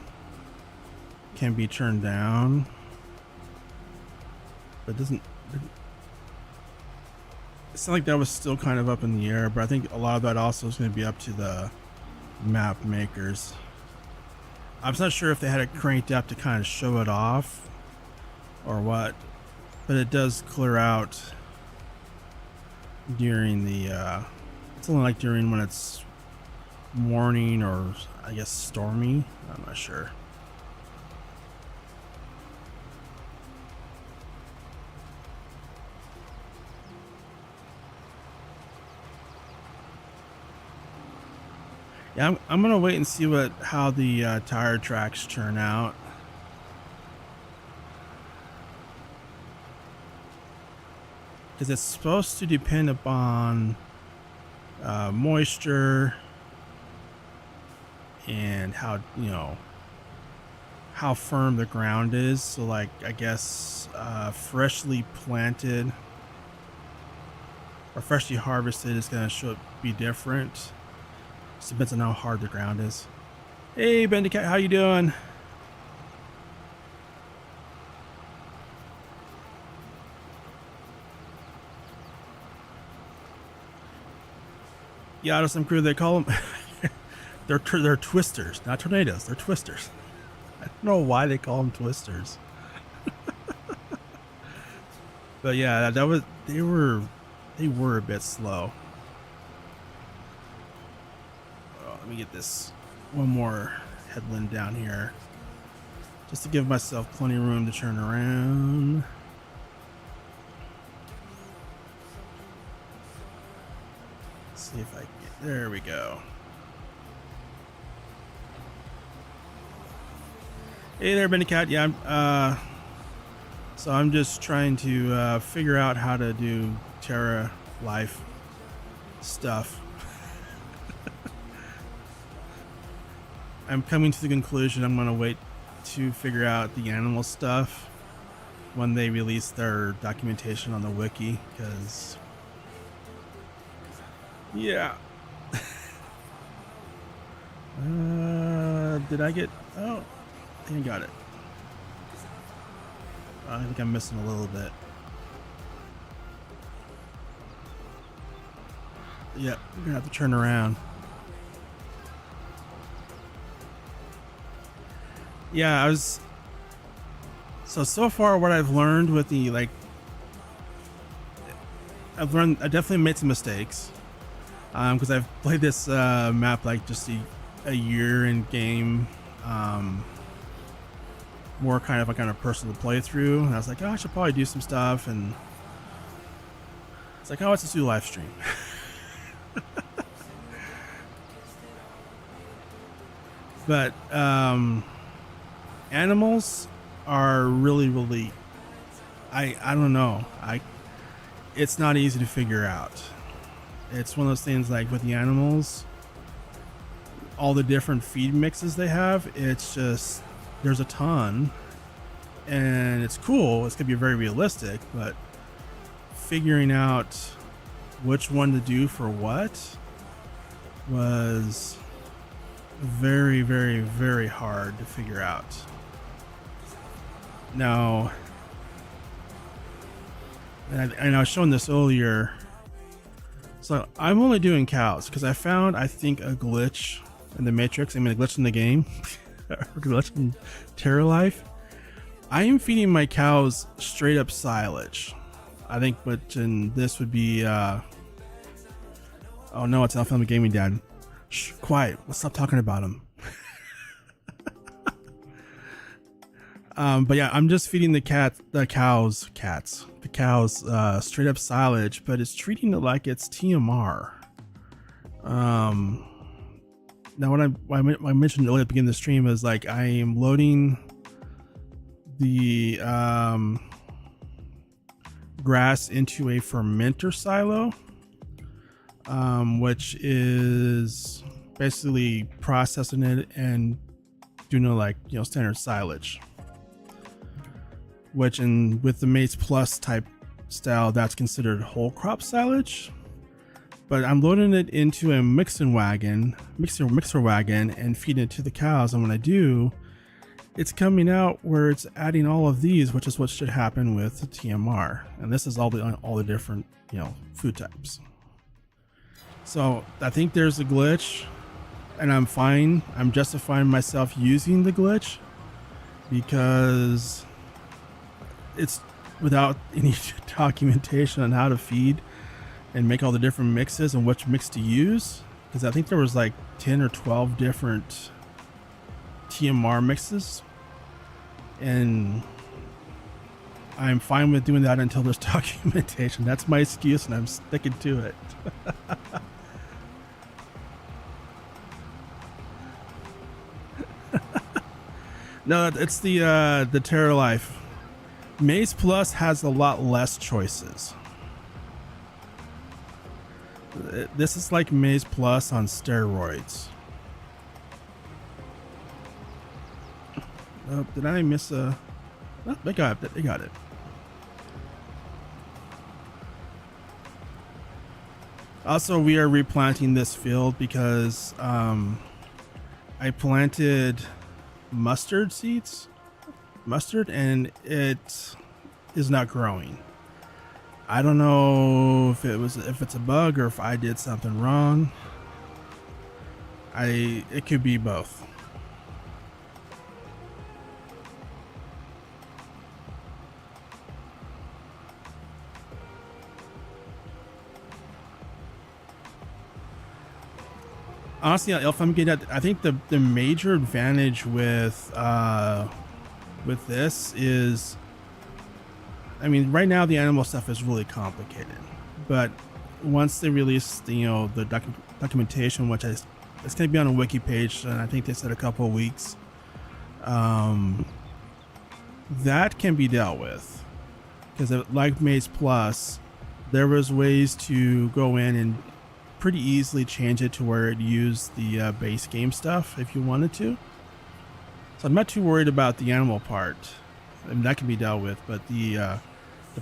be turned down, but doesn't. It's not like that was still kind of up in the air, but I think a lot of that also is going to be up to the map makers. I'm not sure if they had it cranked up to kind of show it off, or what, but it does clear out during the it's only like during when it's morning or I guess stormy. I'm not sure. Yeah, I'm gonna wait and see how the tire tracks turn out. Because it's supposed to depend upon moisture and how, you know, how firm the ground is. So like, I guess freshly planted or freshly harvested is going to be different. Just depends on how hard the ground is. Hey Bendicat, how you doing? Yeah, there's some crew, they call them they're twisters, not tornadoes, they're twisters. I don't know why they call them twisters. But yeah, they were a bit slow. Oh, let me get this one more headland down here just to give myself plenty of room to turn around. See if I can get, there we go. Hey there, Bendicat. Yeah, so I'm just trying to figure out how to do Terra-Life stuff. I'm coming to the conclusion I'm gonna wait to figure out the animal stuff when they release their documentation on the wiki, because yeah. Did I get, oh, I think I got it. I think I'm missing a little bit. Yep, we're gonna have to turn around. Yeah, so far what I've learned with the, like, I definitely made some mistakes. Because I've played this map like just a year in game, more kind of a personal playthrough, and I was like, oh, I should probably do some stuff, and it's like, oh, let's just do a live stream. But animals are really, I don't know, it's not easy to figure out. It's one of those things, like with the animals, all the different feed mixes they have, it's just, there's a ton, and it's cool. It's gonna be very realistic, but figuring out which one to do for what was very hard to figure out. Now, and I was showing this earlier. So I'm only doing cows because I found, I think, a glitch in the Matrix. I mean, a glitch in the game, a glitch in Terra-Life. I am feeding my cows straight up silage. I think, but in this would be. Oh no, it's Alpha Gaming Dad. Shh, quiet. Let's stop talking about him. But yeah, I'm just feeding the cows straight up silage, but it's treating it like it's TMR. Now what I mentioned earlier at the beginning of the stream is, like, I am loading the grass into a fermenter silo, which is basically processing it and doing it like, you know, standard silage. Which with the Mates Plus type style, that's considered whole crop silage. But I'm loading it into a mixer wagon and feeding it to the cows. And when I do, it's coming out where it's adding all of these, which is what should happen with the TMR. And this is all the different, you know, food types. So I think there's a glitch, and I'm fine. I'm justifying myself using the glitch because it's without any documentation on how to feed and make all the different mixes and which mix to use, because I think there was like 10 or 12 different TMR mixes, and I'm fine with doing that until there's documentation. That's my excuse, and I'm sticking to it. No, it's the Terra-Life. Maze Plus has a lot less choices. This is like Maze Plus on steroids. Oh, did I miss a... Oh, they got it. They got it. Also, we are replanting this field because I planted mustard seeds, and it is not growing. I don't know if it's a bug or if I did something wrong. It could be both. Honestly, if I'm getting at, I think the major advantage with this is, I mean, right now the animal stuff is really complicated, but once they release the documentation, which it's going to be on a wiki page, and I think they said a couple of weeks, that can be dealt with, because like Maze Plus, there was ways to go in and pretty easily change it to where it used the base game stuff if you wanted to. So I'm not too worried about the animal part. I mean, that can be dealt with, but the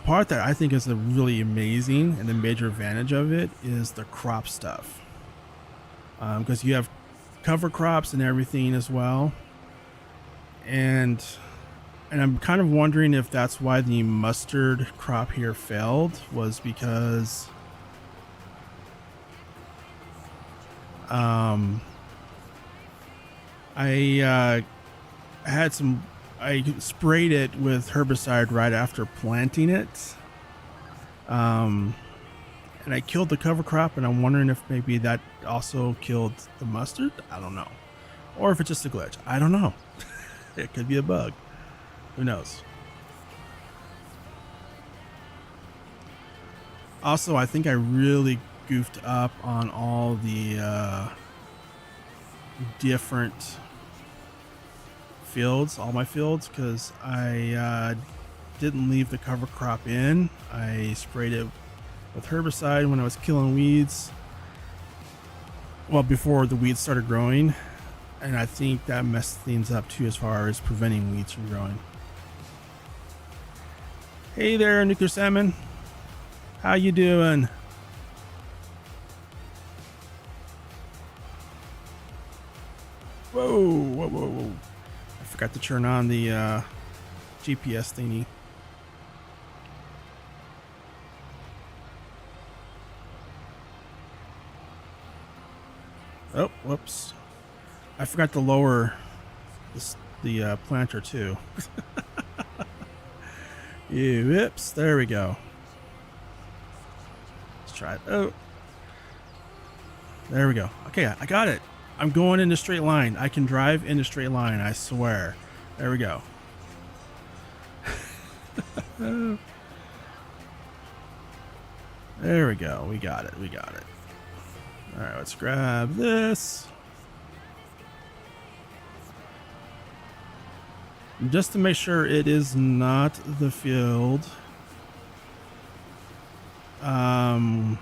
part that I think is really amazing and the major advantage of it is the crop stuff, because you have cover crops and everything as well, and I'm kind of wondering if that's why the mustard crop here failed, was because I sprayed it with herbicide right after planting it, and I killed the cover crop, and I'm wondering if maybe that also killed the mustard. I don't know, or if it's just a glitch. I don't know. It could be a bug. Who knows? Also, I think I really goofed up on all the different fields, all my fields, because I didn't leave the cover crop in. I sprayed it with herbicide when I was killing weeds, well, before the weeds started growing, and I think that messed things up too as far as preventing weeds from growing. Hey there, Nuclear Salmon, how you doing? Whoa. I forgot to turn on the GPS thingy. Oh, whoops. I forgot to lower the planter too. Whoops, there we go. Let's try it. Oh. There we go. Okay, I got it. I'm going in a straight line. I can drive in a straight line, I swear. There we go. There we go. We got it. All right, let's grab this. Just to make sure it is not the field. I'm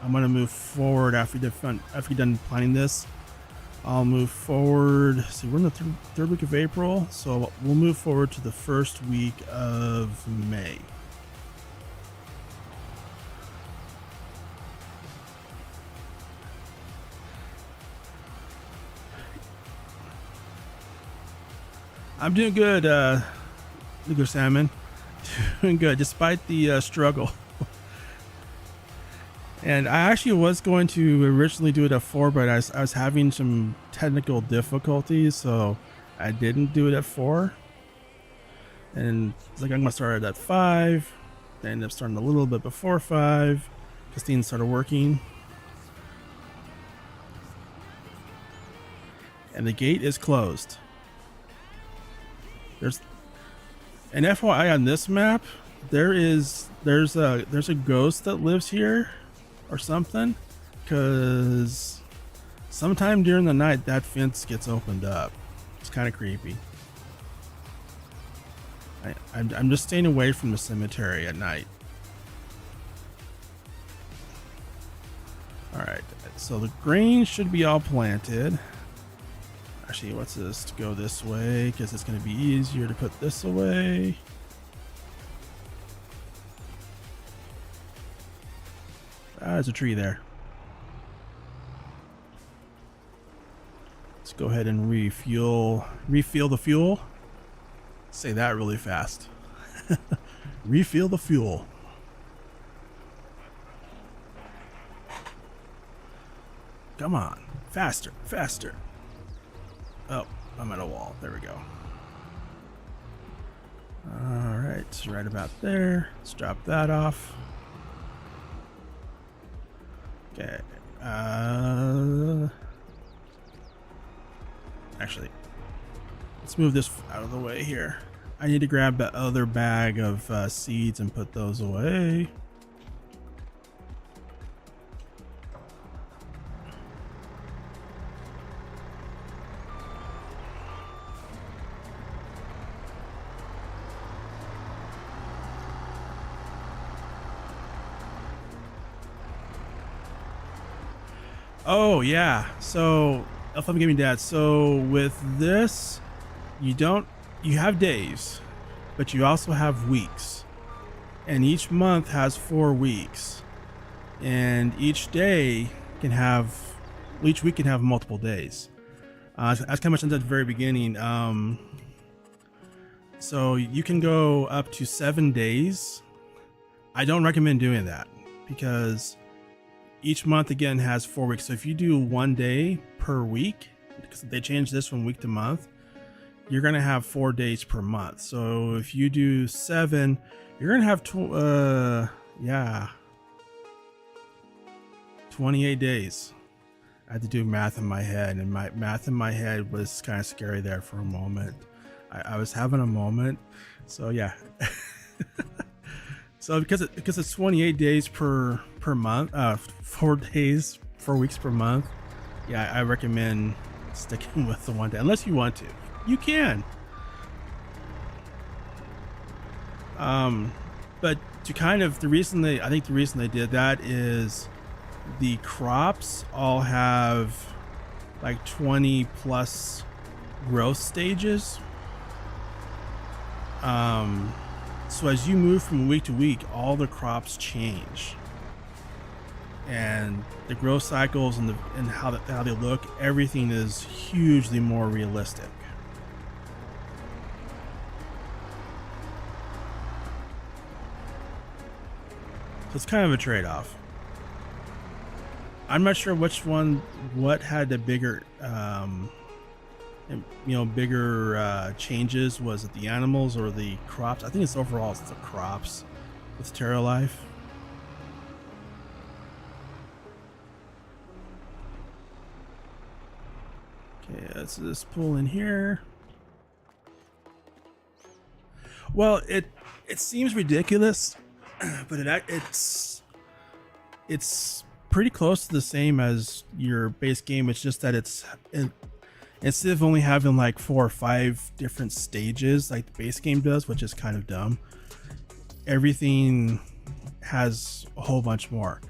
going to move forward after you're done planning this. I'll move forward. See, we're in the third week of April, so we'll move forward to the first week of May. I'm doing good, Nuclear Salmon. Doing good, despite the struggle. And I actually was going to originally do it at 4, but I was having some technical difficulties, so I didn't do it at 4. And it's like I'm gonna start at 5. I ended up starting a little bit before 5 because things started working. And the gate is closed. There's an FYI on this map. There's a ghost that lives here or something, because sometime during the night that fence gets opened up. It's kind of creepy. I'm just staying away from the cemetery at night. All right, so the grain should be all planted. Actually, what's this? To go this way because it's going to be easier to put this away. Ah, there's a tree there. Let's go ahead and refuel the fuel. Say that really fast. Refuel the fuel. Come on, faster, faster. Oh, I'm at a wall. There we go. All right, right about there. Let's drop that off. Okay. Actually, let's move this out of the way here. I need to grab that other bag of seeds and put those away. Oh yeah, so if I'm giving that, so with this, you have days, but you also have weeks, and each month has 4 weeks, and each week can have multiple days. As kind of mentioned at the very beginning, so you can go up to 7 days. I don't recommend doing that because each month again has 4 weeks. So if you do 1 day per week, because they changed this from week to month, you're gonna have 4 days per month. So if you do 7, you're gonna have 28 days. I had to do math in my head, and my math in my head was kind of scary there for a moment. I was having a moment. So yeah. So because it's 28 days per month, 4 weeks per month. Yeah, I recommend sticking with the 1 day, unless you want to. You can. But to kind of, I think the reason they did that is the crops all have like 20 plus growth stages. So as you move from week to week, all the crops change, and the growth cycles and how they look, everything is hugely more realistic. So it's kind of a trade-off. I'm not sure what had the bigger changes. Was it the animals or the crops? I think it's overall it's the crops with Terra-Life. Okay, let's just pull in here. Well, it seems ridiculous, but it's pretty close to the same as your base game. It's just that instead of only having like 4 or 5 different stages like the base game does, which is kind of dumb, everything has a whole bunch more.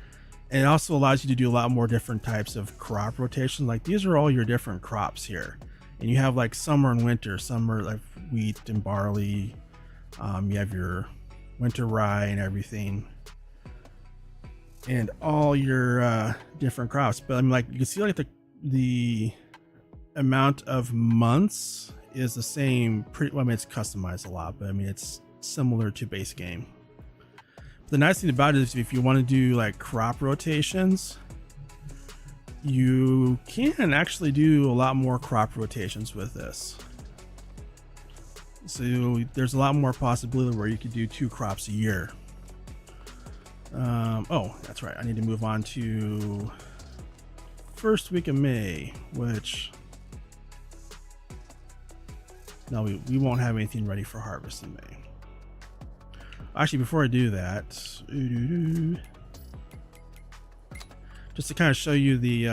And it also allows you to do a lot more different types of crop rotation. Like these are all your different crops here, and you have like summer and winter. Summer like wheat and barley. You have your winter rye and everything, and all your different crops. But I mean, like you can see, like the amount of months is the same. Well, I mean, it's customized a lot, but I mean, it's similar to base game. The nice thing about it is if you want to do like crop rotations, you can actually do a lot more crop rotations with this. So there's a lot more possibility where you could do 2 crops a year. Oh, that's right. I need to move on to first week of May, which no, we won't have anything ready for harvest in May. Actually, before I do that, just to kind of show you the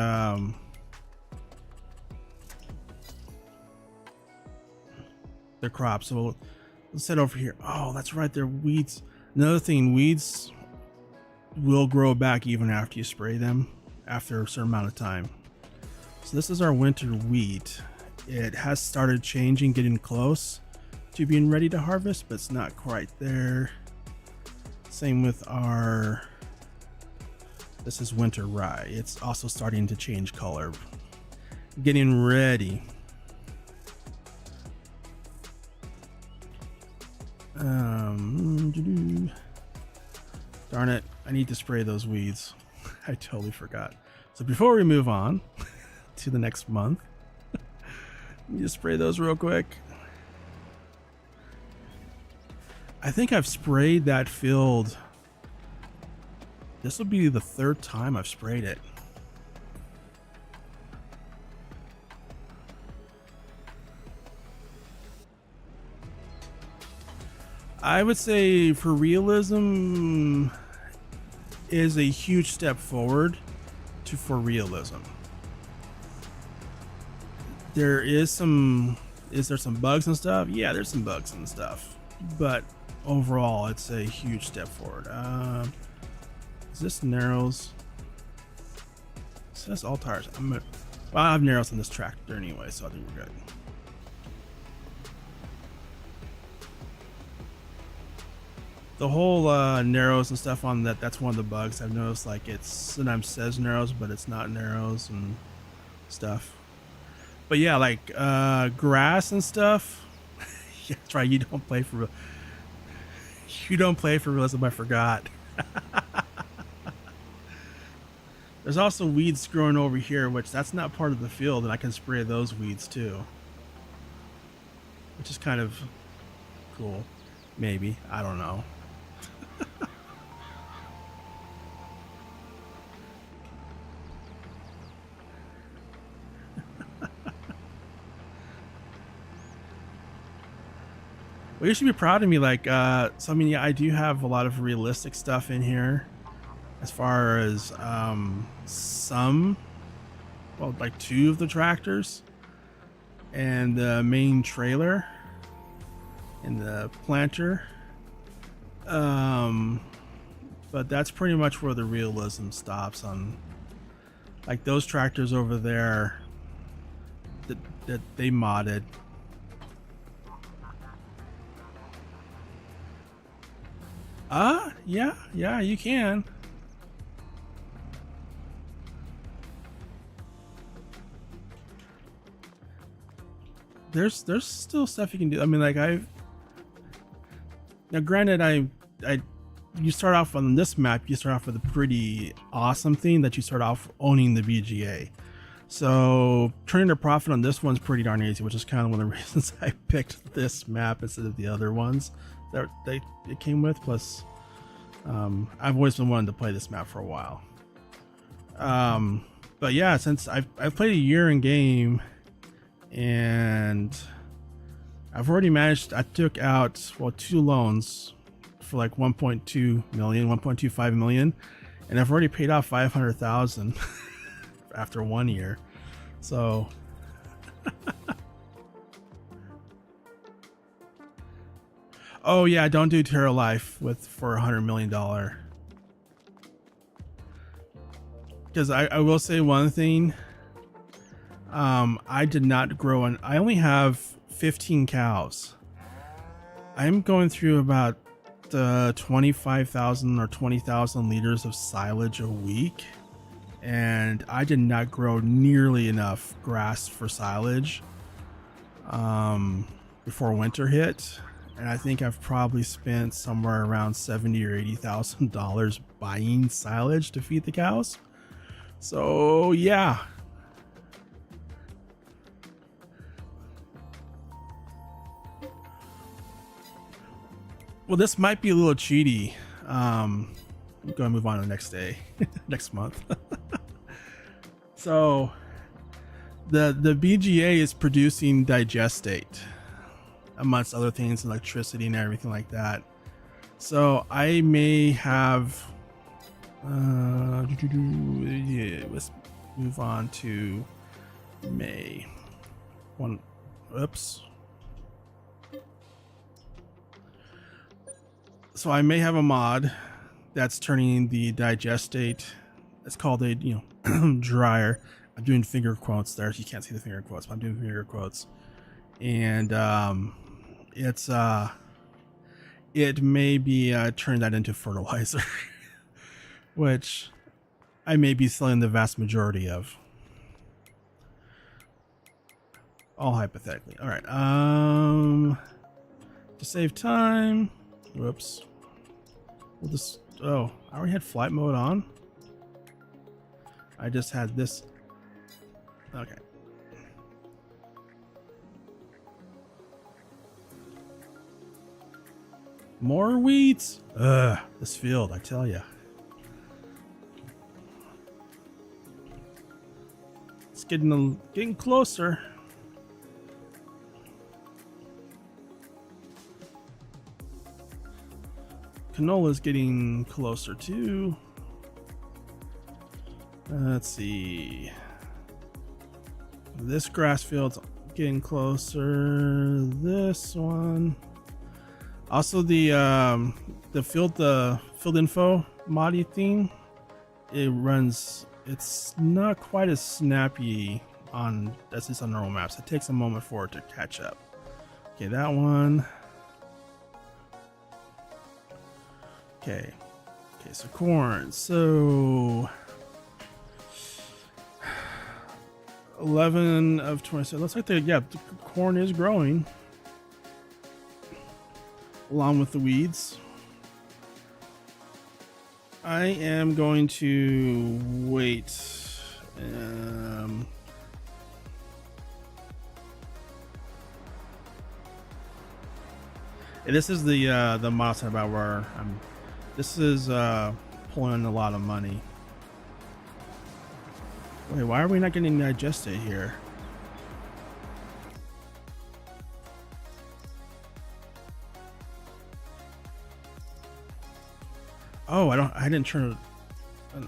crops. So let's head over here. Oh, that's right, they're weeds. Another thing, weeds will grow back even after you spray them after a certain amount of time. So this is our winter wheat. It has started changing, getting close to being ready to harvest, but it's not quite there. Same with our, this is winter rye. It's also starting to change color, getting ready. Darn it, I need to spray those weeds. I totally forgot. So before we move on to the next month, let me just spray those real quick. I think I've sprayed that field. This will be the 3rd time I've sprayed it. I would say for realism is a huge step forward for realism. Is there some bugs and stuff? Yeah, there's some bugs and stuff, but overall it's a huge step forward. Is this narrows? It says all tires. Well, I have narrows on this tractor anyway, so I think we're good. The whole narrows and stuff on that's one of the bugs I've noticed. Like, it sometimes says narrows, but it's not narrows and stuff. But yeah, like grass and stuff. Yeah, that's right. You don't play for realism. I forgot. There's also weeds growing over here, which that's not part of the field, and I can spray those weeds too, which is kind of cool. Maybe, I don't know. Well, you should be proud of me. Like, so I mean, yeah, I do have a lot of realistic stuff in here, as far as well, like 2 of the tractors and the main trailer and the planter. But that's pretty much where the realism stops on, like, those tractors over there that they modded. Yeah, you can. There's still stuff you can do. I mean, like, now granted, you start off on this map, you start off with a pretty awesome thing that you start off owning the VGA. So turning a profit on this one's pretty darn easy, which is kind of one of the reasons I picked this map instead of the other ones that it came with. Plus, I've always been wanting to play this map for a while. But yeah, since I've played a year in game, and I've already managed, I took out, well, 2 loans for like 1.2 million, 1.25 million, and I've already paid off 500,000 after 1 year. So oh yeah, don't do Terra-Life for $100 million. Because I will say one thing. I did not grow, and I only have 15 cows. I'm going through about 25,000 or 20,000 liters of silage a week, and I did not grow nearly enough grass for silage before winter hit. And I think I've probably spent somewhere around $70,000 or $80,000 buying silage to feed the cows. So yeah. Well, this might be a little cheaty. I'm going to move on to the next day, next month. So the BGA is producing digestate, amongst other things, electricity and everything like that. So I may have yeah, let's move on to May. One, oops. So I may have a mod that's turning the digestate. It's called a dryer. I'm doing finger quotes there. You can't see the finger quotes, but I'm doing finger quotes. And it may be turning that into fertilizer, which I may be selling the vast majority of. All hypothetically. All right. To save time. Whoops. We'll just. Oh, I already had flight mode on. I just had this. Okay. More weeds. This field, I tell ya. It's getting closer. Canola's getting closer too. Let's see. This grass field's getting closer. This one. Also the field info moddy thing. It runs. It's not quite as snappy on as it's on normal maps. It takes a moment for it to catch up. Okay, that one. Okay, so corn. So 11 of 27. Looks like the corn is growing along with the weeds. I am going to wait. This is the milestone about where I'm. This is pulling a lot of money. Wait, why are we not getting digested here? Oh, I didn't turn it.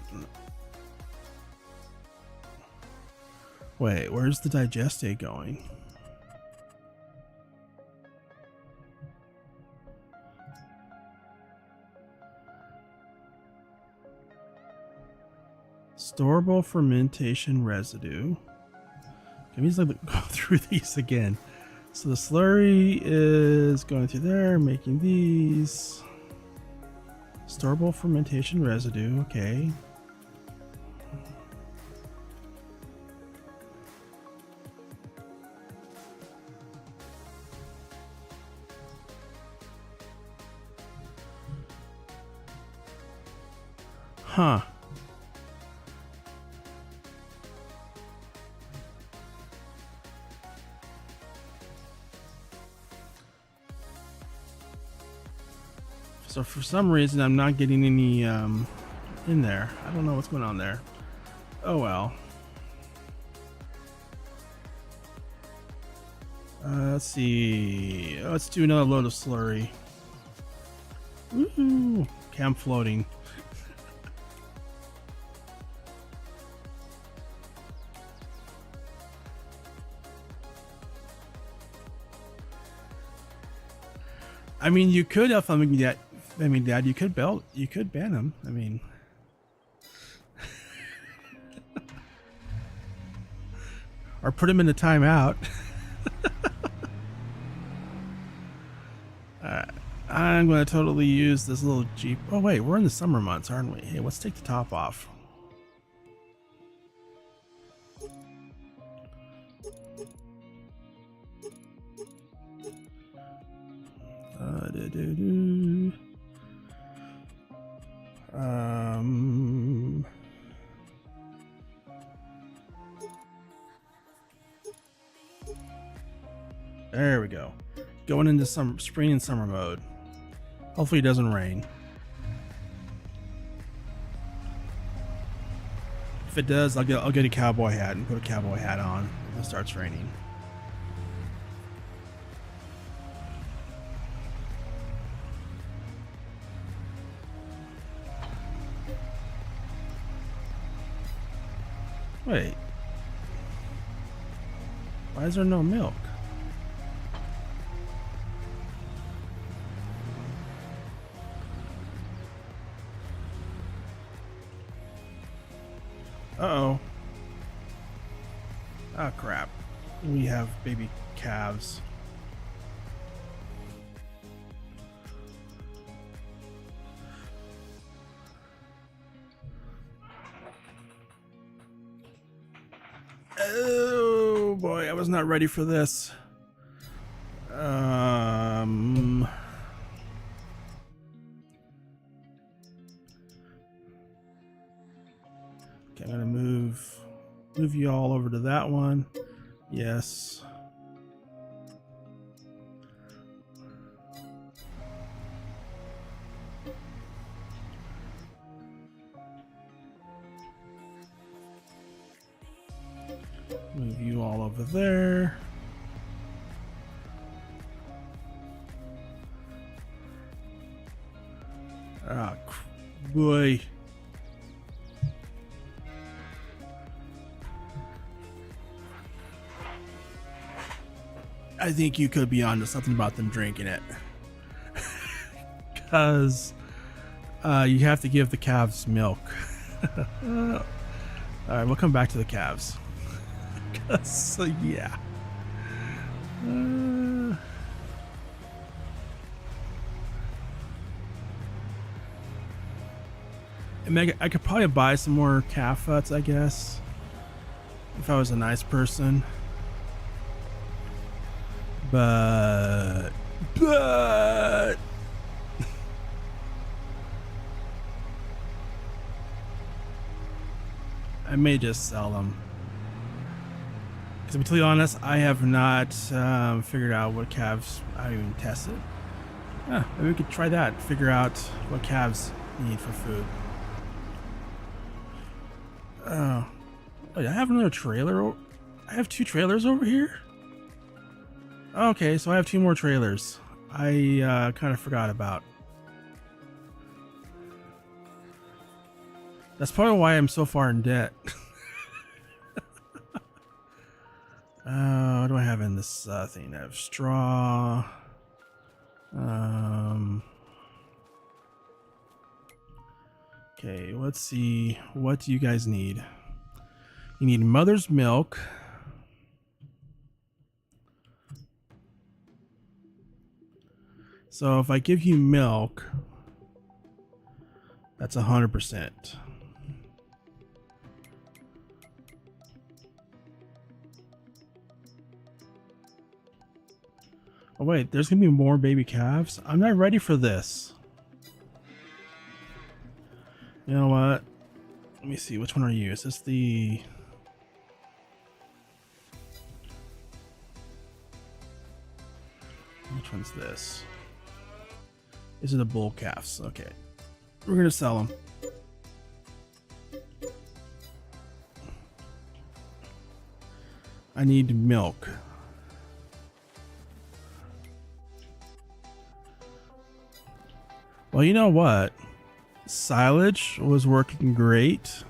Wait, where's the digestate going? Storable fermentation residue. Can we just go through these again? So the slurry is going through there, making these. Storable fermentation residue, okay. Huh. So for some reason I'm not getting any in there. I don't know what's going on there. Oh well. Let's see. Let's do another load of slurry. Woohoo! Okay, I'm floating. I mean, you could have something that. I mean, Dad, you could ban him. I mean, or put him in a timeout. I'm going to totally use this little Jeep. Oh wait, we're in the summer months, aren't we? Hey, let's take the top off. There we go. Going into some spring and summer mode. Hopefully it doesn't rain. If it does, I'll get a cowboy hat and put a cowboy hat on if it starts raining. Wait. Why is there no milk? Uh-oh. Oh, crap. We have baby calves. Oh, boy. I was not ready for this. Okay, I'm gonna move you all over to that one. Yes. Move you all over there. Ah, boy. I think you could be onto something about them drinking it. Because you have to give the calves milk. Alright, we'll come back to the calves. So, yeah. I could probably buy some more calf huts, I guess, if I was a nice person. But I may just sell them. Because to be totally honest, I have not figured out what calves I haven't even tested. Maybe we could try that. Figure out what calves need for food. Oh, I have another trailer. I have 2 trailers over here. Okay, so I have 2 more trailers. I kind of forgot about. That's probably why I'm so far in debt. What do I have in this thing? I have straw. Okay, let's see. What do you guys need? You need mother's milk. So if I give you milk, that's 100%. Oh wait, there's gonna be more baby calves? I'm not ready for this. You know what? Let me see, which one are you? Is this the... Which one's this? These are the bull calves. Okay. We're gonna sell them. I need milk. Well, you know what? Silage was working great.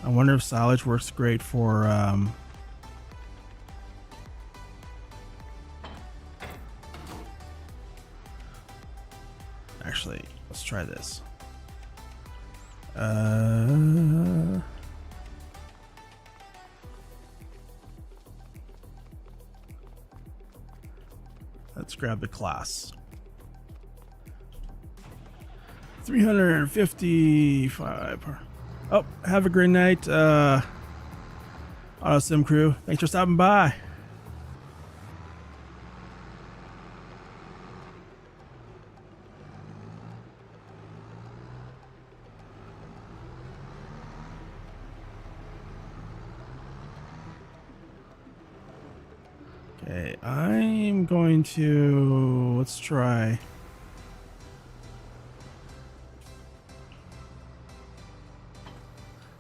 I wonder if silage works great for actually, let's try this. Let's grab the class. 355. Oh, have a great night, Auto Sim Crew. Thanks for stopping by. Okay, I'm going to, let's try.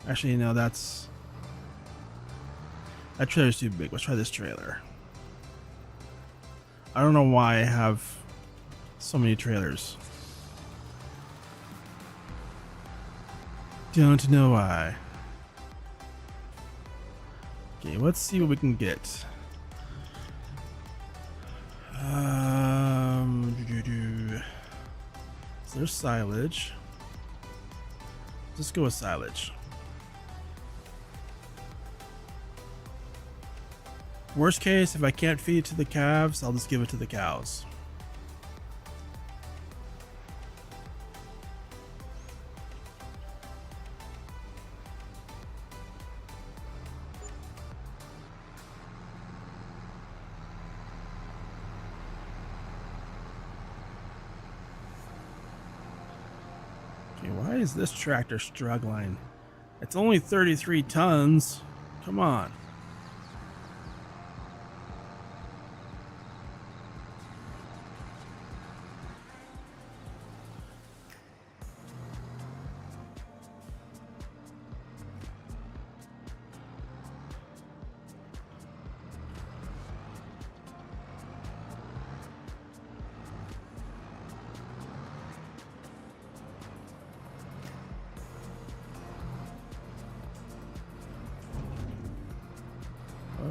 Actually, no, that trailer's too big. Let's try this trailer. I don't know why I have so many trailers. Don't know why. Okay, let's see what we can get. Is there silage? Let's go with silage. Worst case, if I can't feed it to the calves, I'll just give it to the cows. Okay, why is this tractor struggling? It's only 33 tons. Come on.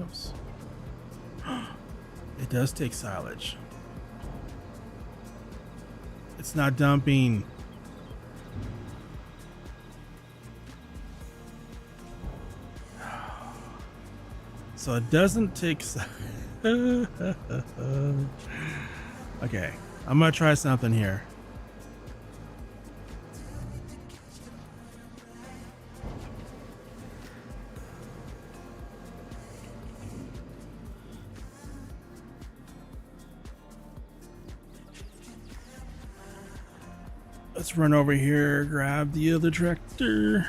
Oops. It does take silage. It's not dumping. So it doesn't take okay, I'm gonna try something here. Let's run over here, grab the other tractor.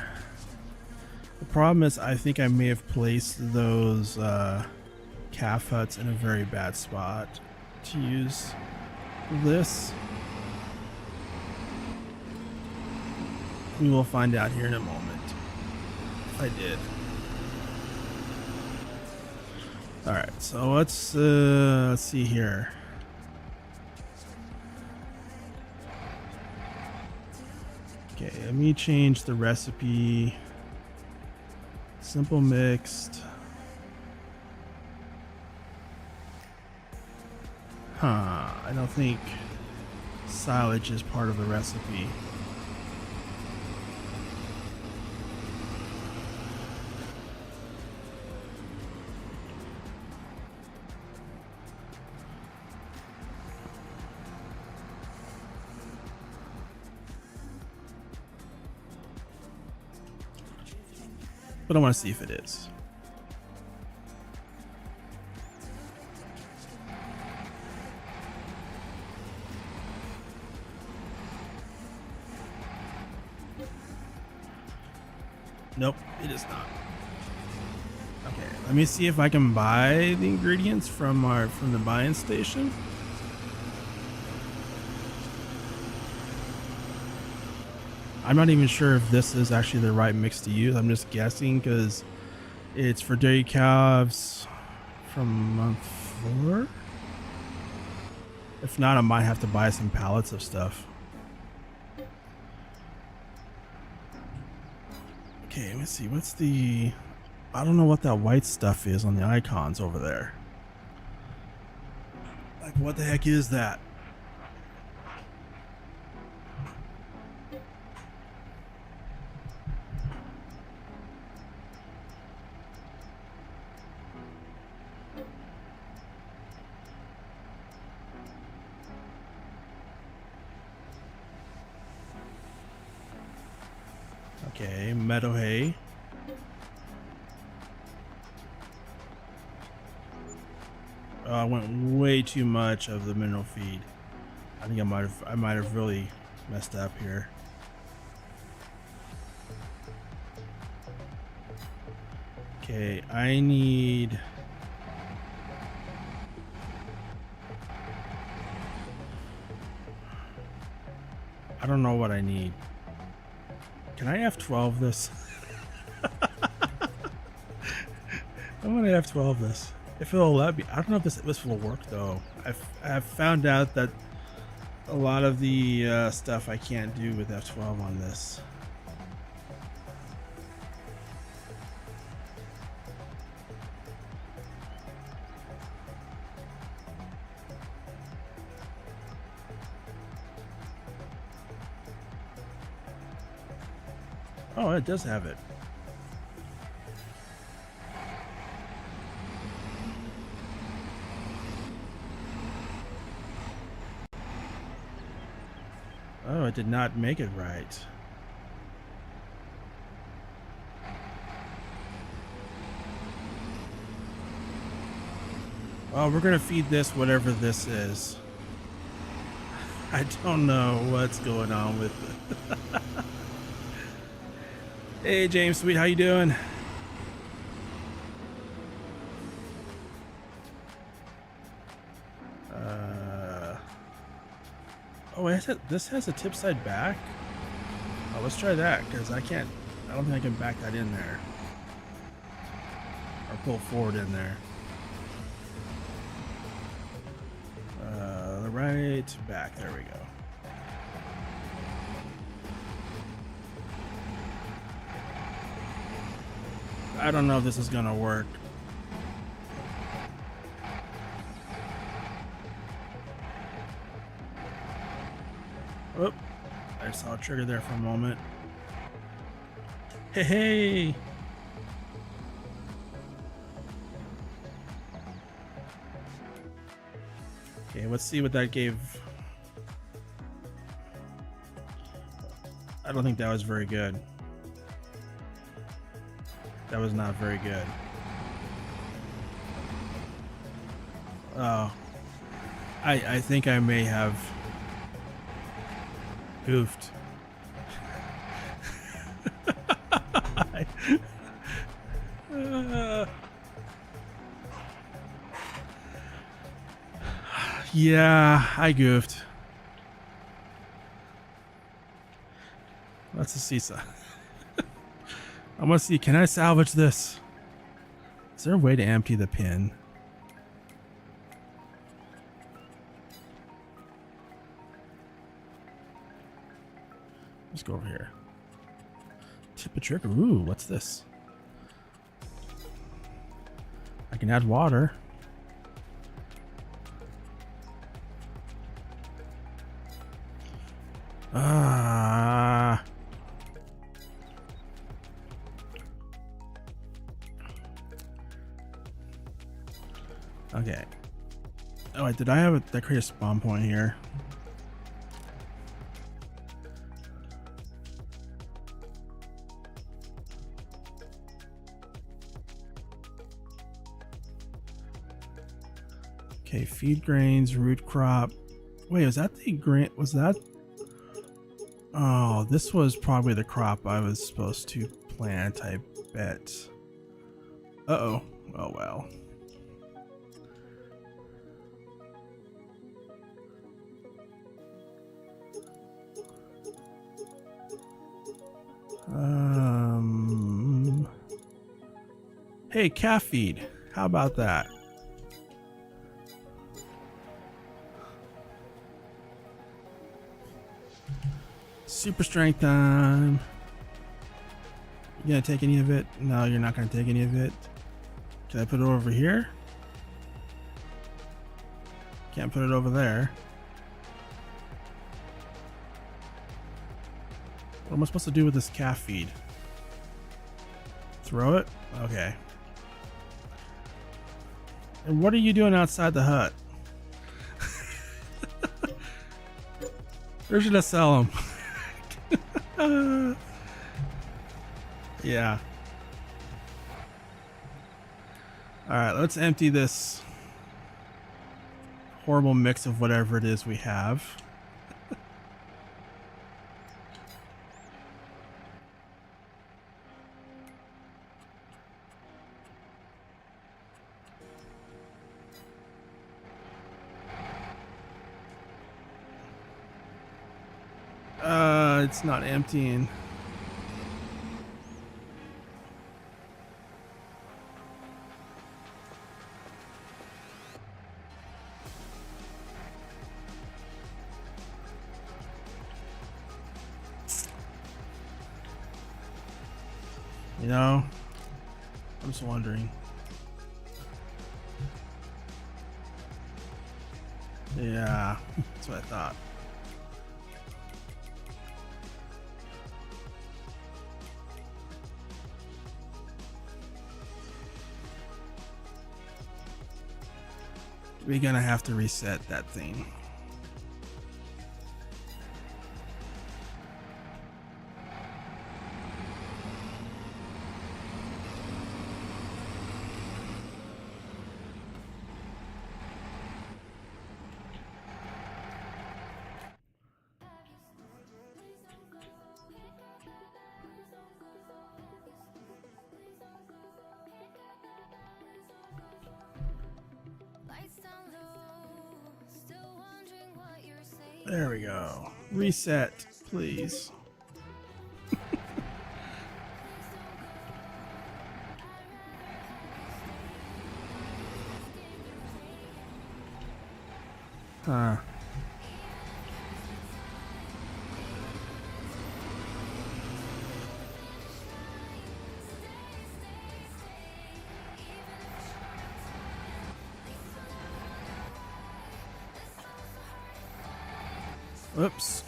The problem is I think I may have placed those calf huts in a very bad spot to use this. We will find out here in a moment if I did. Alright, so let's see here. Okay, let me change the recipe. Simple mixed. I don't think silage is part of the recipe. But I want to see if it is. Nope, it is not. Okay, let me see if I can buy the ingredients from the buy-in station. I'm not even sure if this is actually the right mix to use. I'm just guessing because it's for dairy calves from month 4. If not, I might have to buy some pallets of stuff. Okay, let's see. What's the... I don't know what that white stuff is on the icons over there. Like, what the heck is that? Okay, meadow hay. I went way too much of the mineral feed. I think I might have really messed up here. Okay, I need don't know what I need. Can I F12 this? I'm gonna F12 this. If it'll let me. I don't know if this will work though. I've found out that a lot of the stuff I can't do with F12 on this. Oh, it does have it. Oh, it did not make it right. Oh, we're gonna feed this whatever this is. I don't know what's going on with it. Hey, James, sweet, how you doing? Oh, this has a tip side back. Oh, let's try that because I don't think I can back that in there or pull forward in there. The right back. There we go. I don't know if this is gonna work. Oh, I saw a trigger there for a moment. Hey, hey. Okay, let's see what that gave. I don't think that was very good. That was not very good. Oh, I think I may have goofed. Yeah, I goofed. Let's see some. I want to see, can I salvage this? Is there a way to empty the pin? Let's go over here. Tip a trigger. Ooh, what's this? I can add water. Ah. Okay. Oh, wait, did I have did I create a spawn point here? Okay, feed grains, root crop. Wait, was that the grain? Was that? Oh, this was probably the crop I was supposed to plant, I bet. Uh-oh. Oh, well. Hey, calf feed. How about that? Super strength time. You gonna take any of it? No, you're not gonna take any of it. Can I put it over here? Can't put it over there. What am I supposed to do with this calf feed? Throw it? Okay. And what are you doing outside the hut? Where should I sell them? Yeah. Alright, let's empty this horrible mix of whatever it is we have. it's not emptying. You know, I'm just wondering. Yeah, that's what I thought. We're gonna have to reset that thing. There we go. Reset, please. Huh. Oops.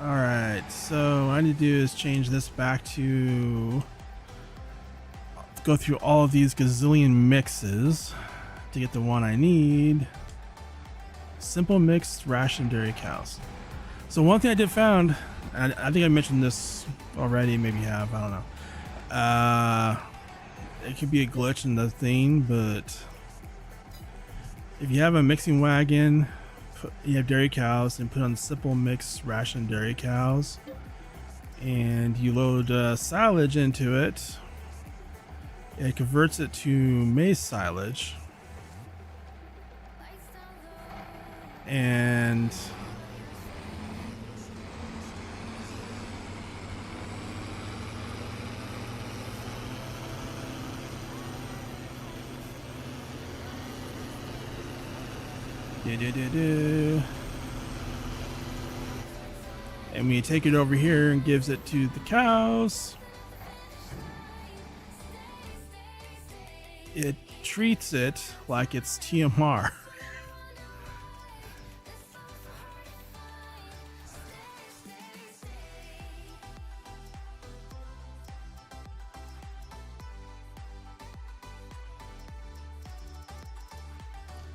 All right, so what I need to do is change this back to go through all of these gazillion mixes to get the one I need. Simple mixed ration dairy cows. So one thing I did found, and I think I mentioned this already, maybe you have, I don't know. It could be a glitch in the thing, but if you have a mixing wagon, you have dairy cows, and put on simple mix ration dairy cows, and you load silage into it, it converts it to maize silage, and and when you take it over here and gives it to the cows, it treats it like it's TMR.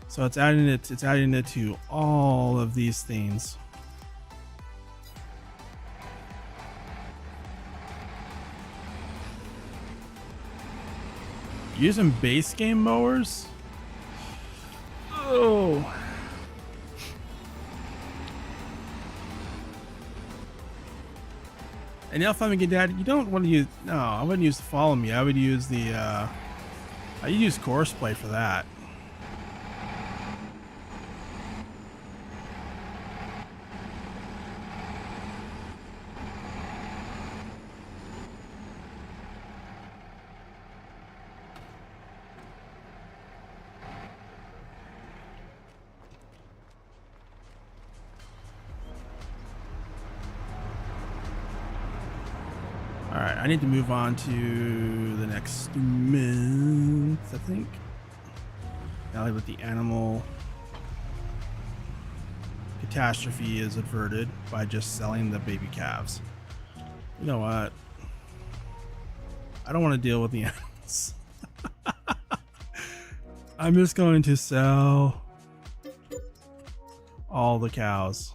So it's adding it to all of these things. Using base game mowers? Oh. And now if I'm a good dad, you don't want to use, no, I wouldn't use the follow me. I would use the, I use course play for that. Alright, I need to move on to the next month, I think. Now that the animal catastrophe is averted by just selling the baby calves. You know what? I don't want to deal with the animals. I'm just going to sell all the cows.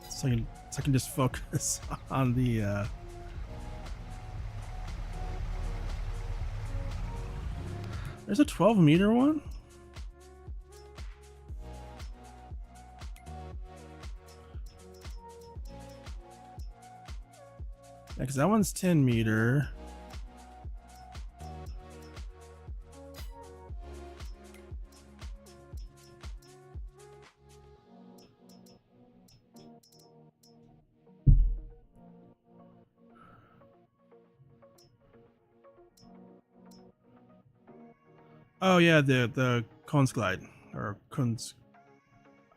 So I can just focus on the there's a 12-meter one? because that one's 10 meter. Oh yeah, the Kunstglide or Kunst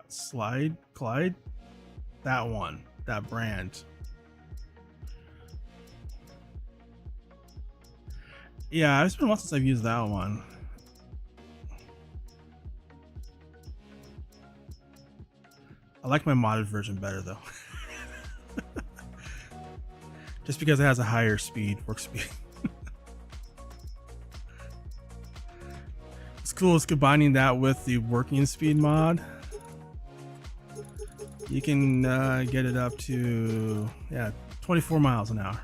Slide Clyde, that one, that brand. Yeah, it's been a while since I've used that one. I like my modded version better though. Just because it has a higher speed, work speed. What's cool is combining that with the working speed mod. You can get it up to 24 miles an hour.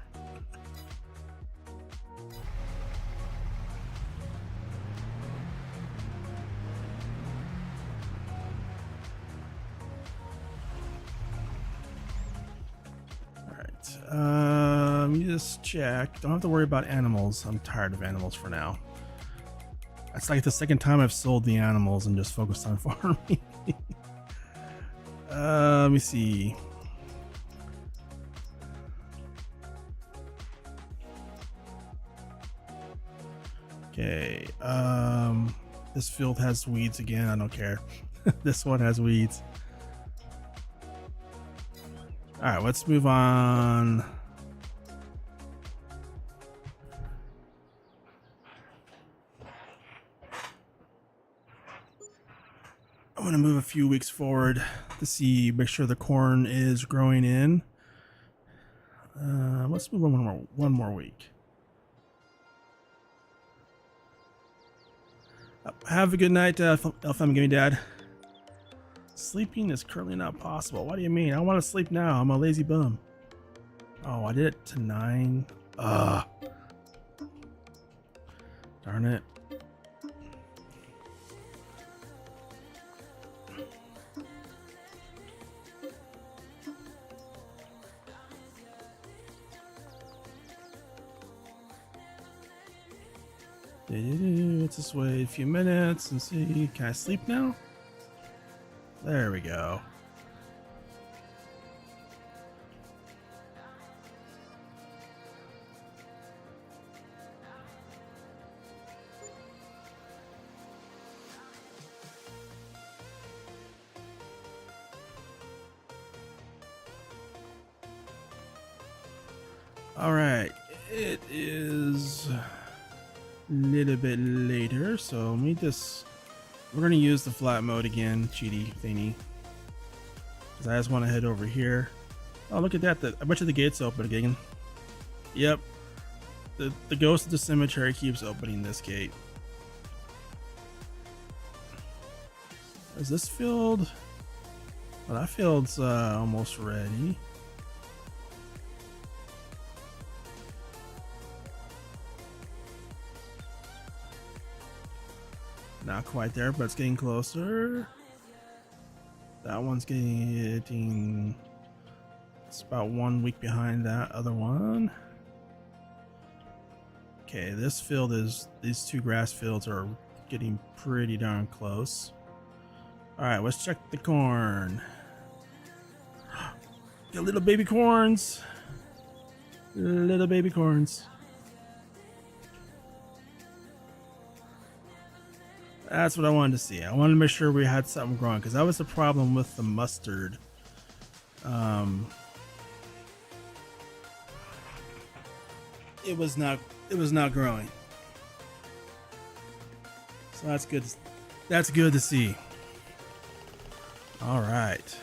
Let me just check. Don't have to worry about animals. I'm tired of animals for now. That's like the second time I've sold the animals and just focused on farming. Let me see. Okay. This field has weeds again. I don't care. This one has weeds. All right, let's move on. I'm gonna move a few weeks forward to see, make sure the corn is growing in. Let's move on one more week. Have a good night, Elfam Gaming Dad. Sleeping is currently not possible. What do you mean? I want to sleep now. I'm a lazy bum. Oh, I did it to 9. Darn it. Let's just wait a few minutes and see. Can I sleep now? There we go. All right, it is a little bit later, so let me just, we're going to use the flat mode again, cheaty thingy, because I just want to head over here. Oh, look at that, I bet you the gate's open again. Yep, the ghost of the cemetery keeps opening this gate. Is this field? Well, that field's almost ready. Not quite there, but it's getting closer. That one's getting, it's about 1 week behind that other one. Okay, this field is, these two grass fields are getting pretty darn close. All right, let's check the corn. Got little baby corns. Little baby corns. That's what I wanted to see. I wanted to make sure we had something growing, because that was the problem with the mustard. It was not growing. So that's good. That's good to see. All right.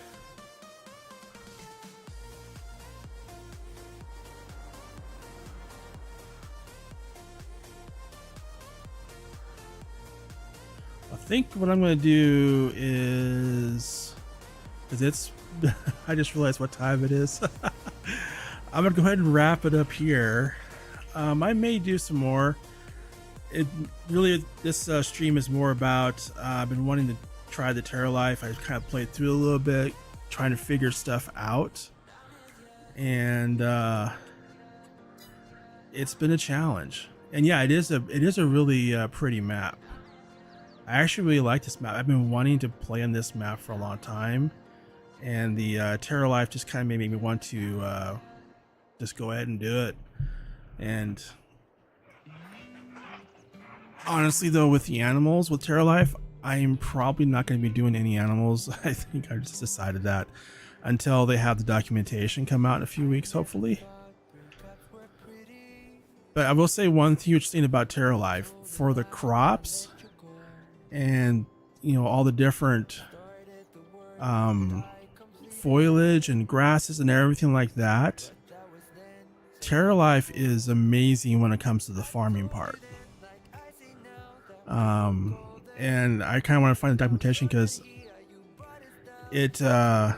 I think what I'm going to do is, because it's, I just realized what time it is. I'm going to go ahead and wrap it up here. I may do some more. It really, this stream is more about, I've been wanting to try the Terra-Life. I kind of played through it a little bit, trying to figure stuff out. And it's been a challenge. And yeah, it is a really pretty map. I actually really like this map. I've been wanting to play on this map for a long time, and the Terra-Life just kind of made me want to just go ahead and do it. And honestly, though, with the animals with Terra-Life, I am probably not going to be doing any animals. I think I just decided that until they have the documentation come out in a few weeks, hopefully. But I will say one huge thing about Terra-Life for the crops and, you know, all the different foliage and grasses and everything like that. Terra-Life is amazing when it comes to the farming part. And I kind of want to find the documentation because it has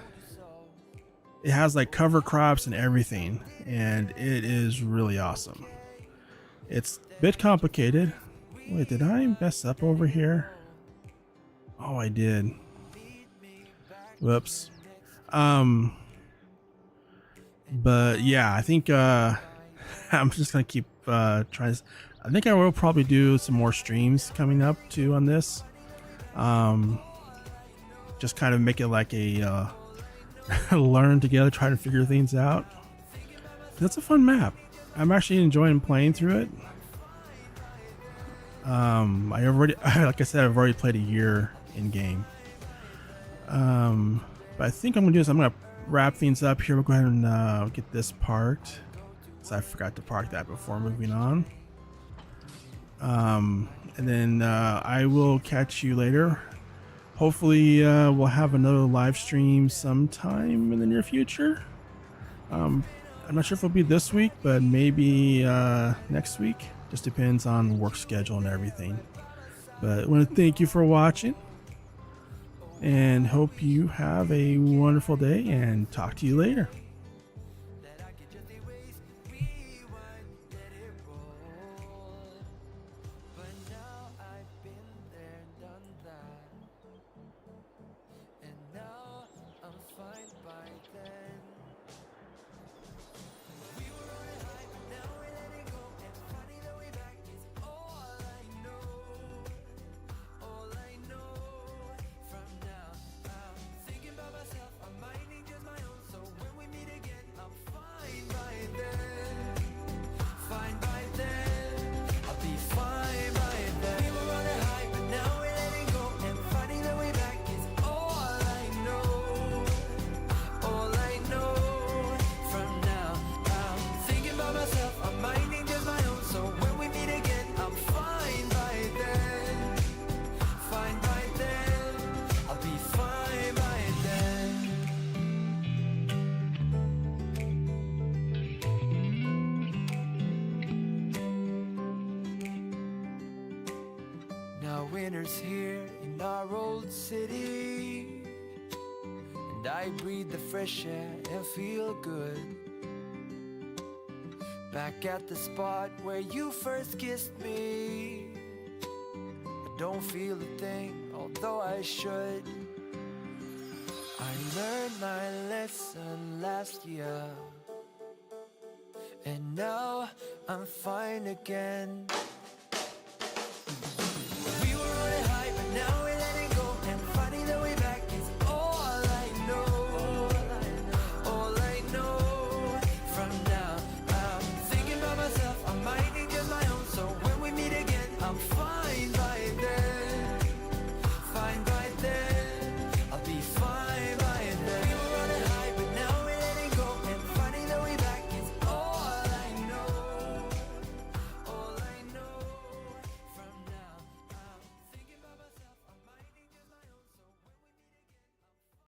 like cover crops and everything, and it is really awesome. It's a bit complicated. Wait, did I mess up over here? Oh, I did. Whoops. But yeah, I think I'm just gonna keep trying. I think I will probably do some more streams coming up too on this. Just kind of make it like a learn together, try to figure things out. That's a fun map. I'm actually enjoying playing through it. I already, like I said, I've already played a year in game. But I think I'm gonna do is I'm gonna wrap things up here. We'll go ahead and get this parked, because I forgot to park that before moving on. And then I will catch you later. Hopefully we'll have another live stream sometime in the near future. I'm not sure if it'll be this week, but maybe next week. Just depends on work schedule and everything. But I want to thank you for watching, and hope you have a wonderful day, and talk to you later. Winter's here in our old city, and I breathe the fresh air and feel good. Back at the spot where you first kissed me, I don't feel a thing, although I should. I learned my lesson last year, and now I'm fine again.